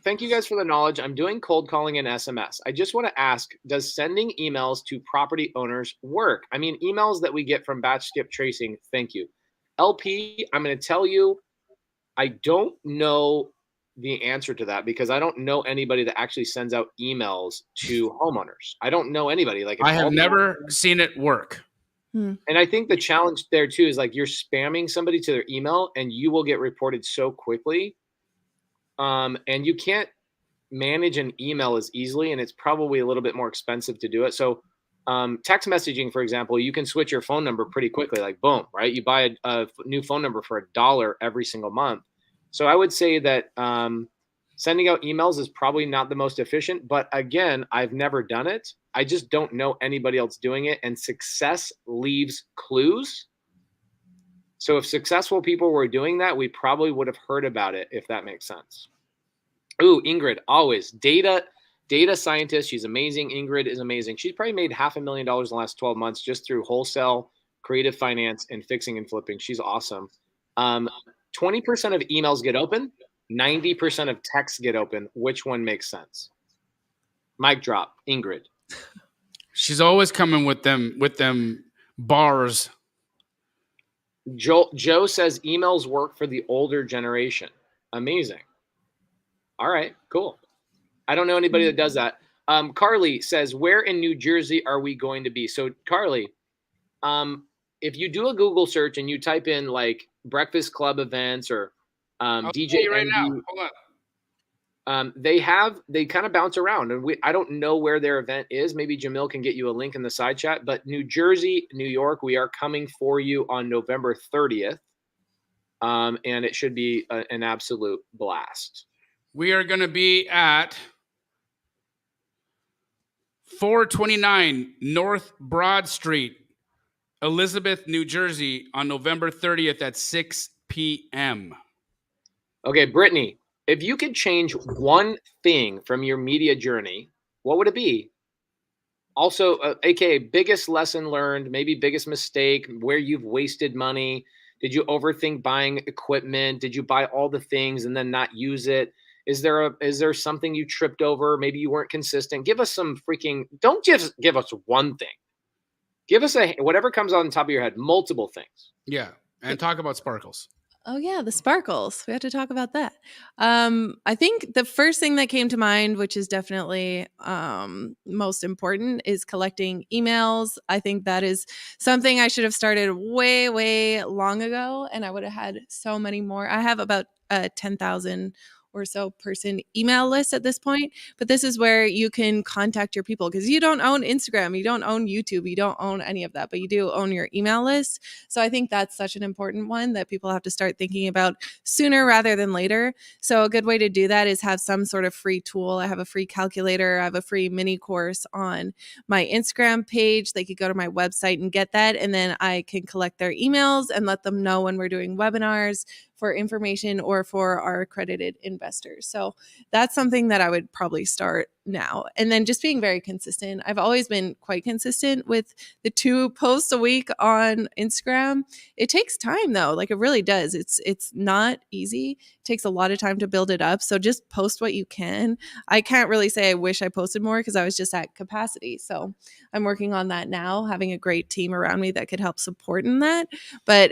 Thank you guys for the knowledge. I'm doing cold calling and SMS. I just want to ask, does sending emails to property owners work? I mean, emails that we get from batch skip tracing. Thank you. LP, I'm going to tell you, I don't know the answer to that because I don't know anybody that actually sends out emails to homeowners. I don't know anybody. Like I have never seen it work. And I think the challenge there too is like you're spamming somebody to their email and you will get reported so quickly. And you can't manage an email as easily, and it's probably a little bit more expensive to do it. So text messaging, for example, you can switch your phone number pretty quickly, like boom, right? You buy a new phone number for $1 every single month. So I would say that sending out emails is probably not the most efficient, but again, I've never done it. I just don't know anybody else doing it, and success leaves clues. So if successful people were doing that, we probably would have heard about it, if that makes sense. Ooh, Ingrid, always data scientist. She's amazing. Ingrid is amazing. She's probably made $500,000 in the last 12 months just through wholesale, creative finance, and fixing and flipping. She's awesome. 20% of emails get open. 90% of texts get open. Which one makes sense? Mic drop, Ingrid. She's always coming with them bars. Joe says emails work for the older generation. Amazing. All right, cool. I don't know anybody that does that. Carly says, where in New Jersey are we going to be? So Carly, if you do a Google search and you type in like Breakfast Club events or DJ right now. Hold on. they kind of bounce around, and I don't know where their event is. Maybe Jamil can get you a link in the side chat, but New Jersey, New York, we are coming for you on November 30th. And it should be an absolute blast. We are going to be at 429 North Broad Street, Elizabeth, New Jersey on November 30th at 6 p.m. Okay, Brittany, if you could change one thing from your media journey, what would it be? Also, AKA biggest lesson learned, maybe biggest mistake, where you've wasted money. Did you overthink buying equipment? Did you buy all the things and then not use it? Is there something you tripped over? Maybe you weren't consistent. Give us some freaking, don't just give us one thing. Give us whatever comes on the top of your head, multiple things. Yeah. And talk about sparkles. Oh yeah, the sparkles. We have to talk about that. I think the first thing that came to mind, which is definitely most important, is collecting emails. I think that is something I should have started way, way long ago, and I would have had so many more. I have about 10,000 or so person email list at this point, but this is where you can contact your people because you don't own Instagram, you don't own YouTube, you don't own any of that, but you do own your email list. So I think that's such an important one that people have to start thinking about sooner rather than later. So a good way to do that is have some sort of free tool. I have a free calculator. I have a free mini course on my Instagram page. They could go to my website and get that. And then I can collect their emails and let them know when we're doing webinars for information or for our accredited investors. So that's something that I would probably start now. And then just being very consistent. I've always been quite consistent with the 2 posts a week on Instagram. It takes time though. Like it really does. It's not easy. It takes a lot of time to build it up. So just post what you can. I can't really say I wish I posted more because I was just at capacity. So I'm working on that now, having a great team around me that could help support in that. But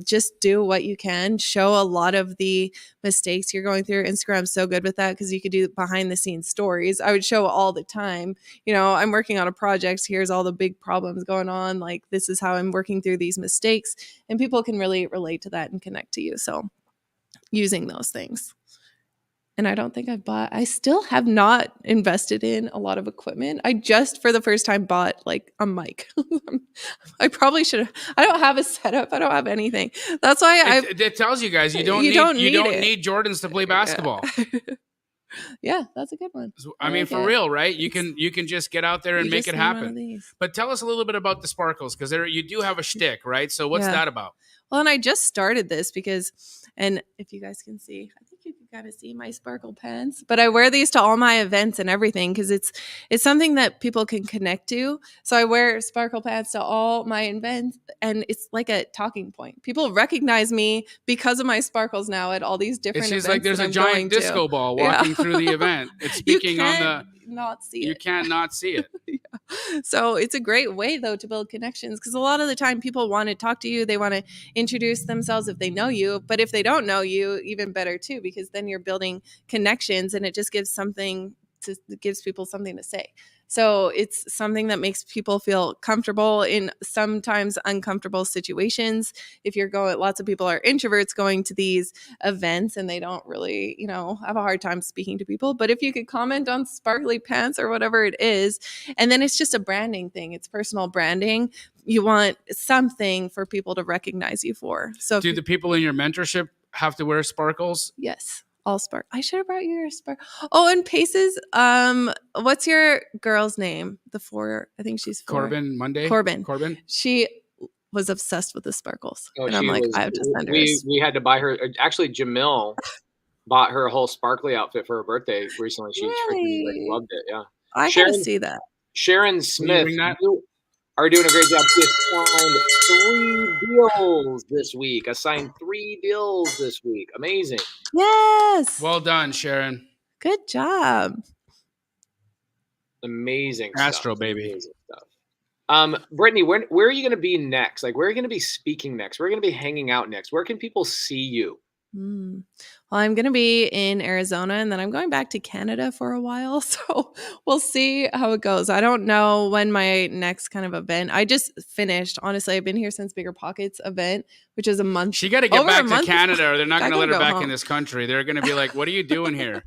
just do what you can. Show a lot of the mistakes you're going through. Instagram's so good with that because you could do behind the scenes stories. I would show all the time, I'm working on a project. Here's all the big problems going on. Like, this is how I'm working through these mistakes. And people can really relate to that and connect to you. So using those things. And I don't think I still have not invested in a lot of equipment. I just for the first time bought like a mic. I probably should have. I don't have a setup. I don't have anything. That's why it tells you guys you don't need Jordans to play basketball. Yeah, that's a good one. I mean, for real, right? You can just get out there and make it happen. But tell us a little bit about the sparkles because you do have a shtick, right? So what's that about? Well, and I just started this because, and if you guys can see, I think you can kind of see my sparkle pants, but I wear these to all my events and everything because it's something that people can connect to. So I wear sparkle pants to all my events and it's like a talking point. People recognize me because of my sparkles now at all these different events. It's like there's a giant disco ball walking through the event. It's speaking on the... You can't not see it. Yeah. So it's a great way though to build connections because a lot of the time people want to talk to you. They want to introduce themselves if they know you, but if they don't know you, even better too, because then you're building connections and it just gives people something to say. So it's something that makes people feel comfortable in sometimes uncomfortable situations. If lots of people are introverts going to these events and they don't really, have a hard time speaking to people. But if you could comment on sparkly pants or whatever it is, and then it's just a branding thing. It's personal branding. You want something for people to recognize you for. So do the people in your mentorship have to wear sparkles? Yes. All spark. I should have brought you your spark. Oh, and Paces. What's your girl's name? I think she's 4. Corbin Monday. Corbin. She was obsessed with the sparkles, and I'm like, I have to send her. We had to buy her. Actually, Jamil bought her a whole sparkly outfit for her birthday recently. She freaking loved it. Yeah, I gotta see that. Sharon Smith, you are doing a great job. She signed 3 deals this week. I signed 3 deals this week. Amazing. Yes. Well done, Sharon. Good job. Amazing Astro stuff. baby. Amazing stuff. Brittany, where are you going to be next? Like, where are you going to be speaking next? Where are you going to be hanging out next? Where can people see you? Well, I'm going to be in Arizona and then I'm going back to Canada for a while. So we'll see how it goes. I don't know when my next kind of event. I just finished. Honestly, I've been here since Bigger Pockets event, which is a month. She got to get back to Canada or they're not going to let her back in this country. They're going to be like, what are you doing here?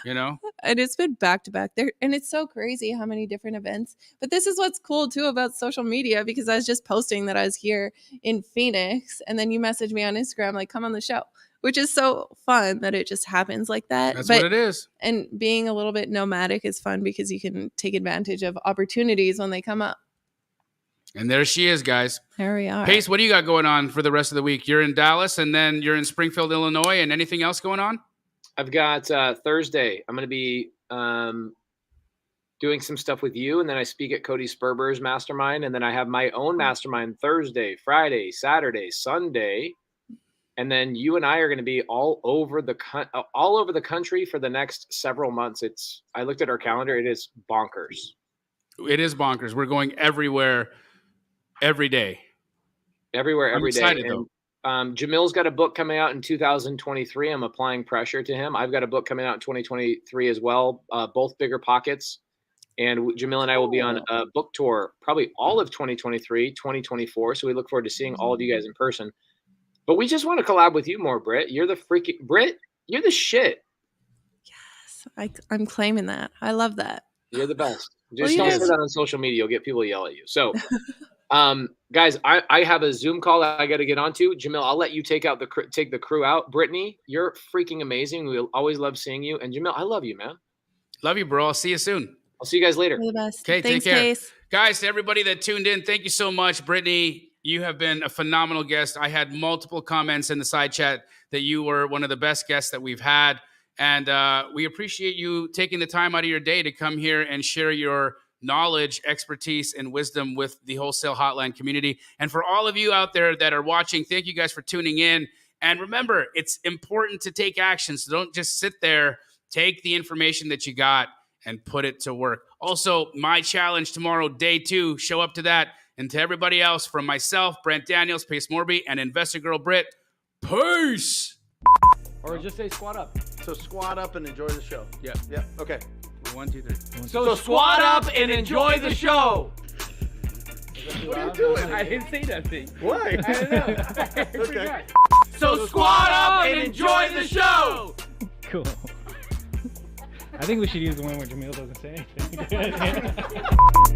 And it's been back to back there. And it's so crazy how many different events. But this is what's cool too about social media because I was just posting that I was here in Phoenix and then you messaged me on Instagram, like, come on the show. Which is so fun that it just happens like that. That's what it is. And being a little bit nomadic is fun because you can take advantage of opportunities when they come up. And there she is, guys. There we are. Pace, what do you got going on for the rest of the week? You're in Dallas, and then you're in Springfield, Illinois, and anything else going on? I've got Thursday. I'm going to be doing some stuff with you, and then I speak at Cody Sperber's mastermind, and then I have my own mastermind Thursday, Friday, Saturday, Sunday, and then you and I are going to be all over the country for the next several months. I looked at our calendar; it is bonkers. It is bonkers. We're going everywhere, every day. Everywhere, every day. Excited, though. Jamil's got a book coming out in 2023. I'm applying pressure to him. I've got a book coming out in 2023 as well, both bigger pockets. And Jamil and I will be on a book tour probably all of 2023, 2024. So we look forward to seeing all of you guys in person. But we just want to collab with you more, Britt. You're the you're the shit. Yes, I'm claiming that. I love that. You're the best. Just don't say that on social media. You'll get people to yell at you. So, guys, I have a Zoom call that I got to get onto. Jamil, I'll let you take the crew out. Brittany, you're freaking amazing. We'll always love seeing you. And Jamil, I love you, man. Love you, bro. I'll see you soon. I'll see you guys later. You're the best. Okay, Thanks, take care. Case. Guys, to everybody that tuned in, thank you so much. Brittany, you have been a phenomenal guest. I had multiple comments in the side chat that you were one of the best guests that we've had. And we appreciate you taking the time out of your day to come here and share your knowledge, expertise, and wisdom with the Wholesale Hotline community. And for all of you out there that are watching, thank you guys for tuning in. And remember, it's important to take action. So don't just sit there. Take the information that you got and put it to work. Also, my challenge tomorrow, day 2, show up to that. And to everybody else, from myself, Brent Daniels, Pace Morby, and Investor Girl Britt, peace! Or just say squat up. So squat up and enjoy the show. Yep. Yep. Okay. 1, 2, 3. So squat up and enjoy the show. What are you doing? I didn't say nothing. Why? I don't know. Okay. So squat up and enjoy the show. Cool. I think we should use the one where Jamil doesn't say anything.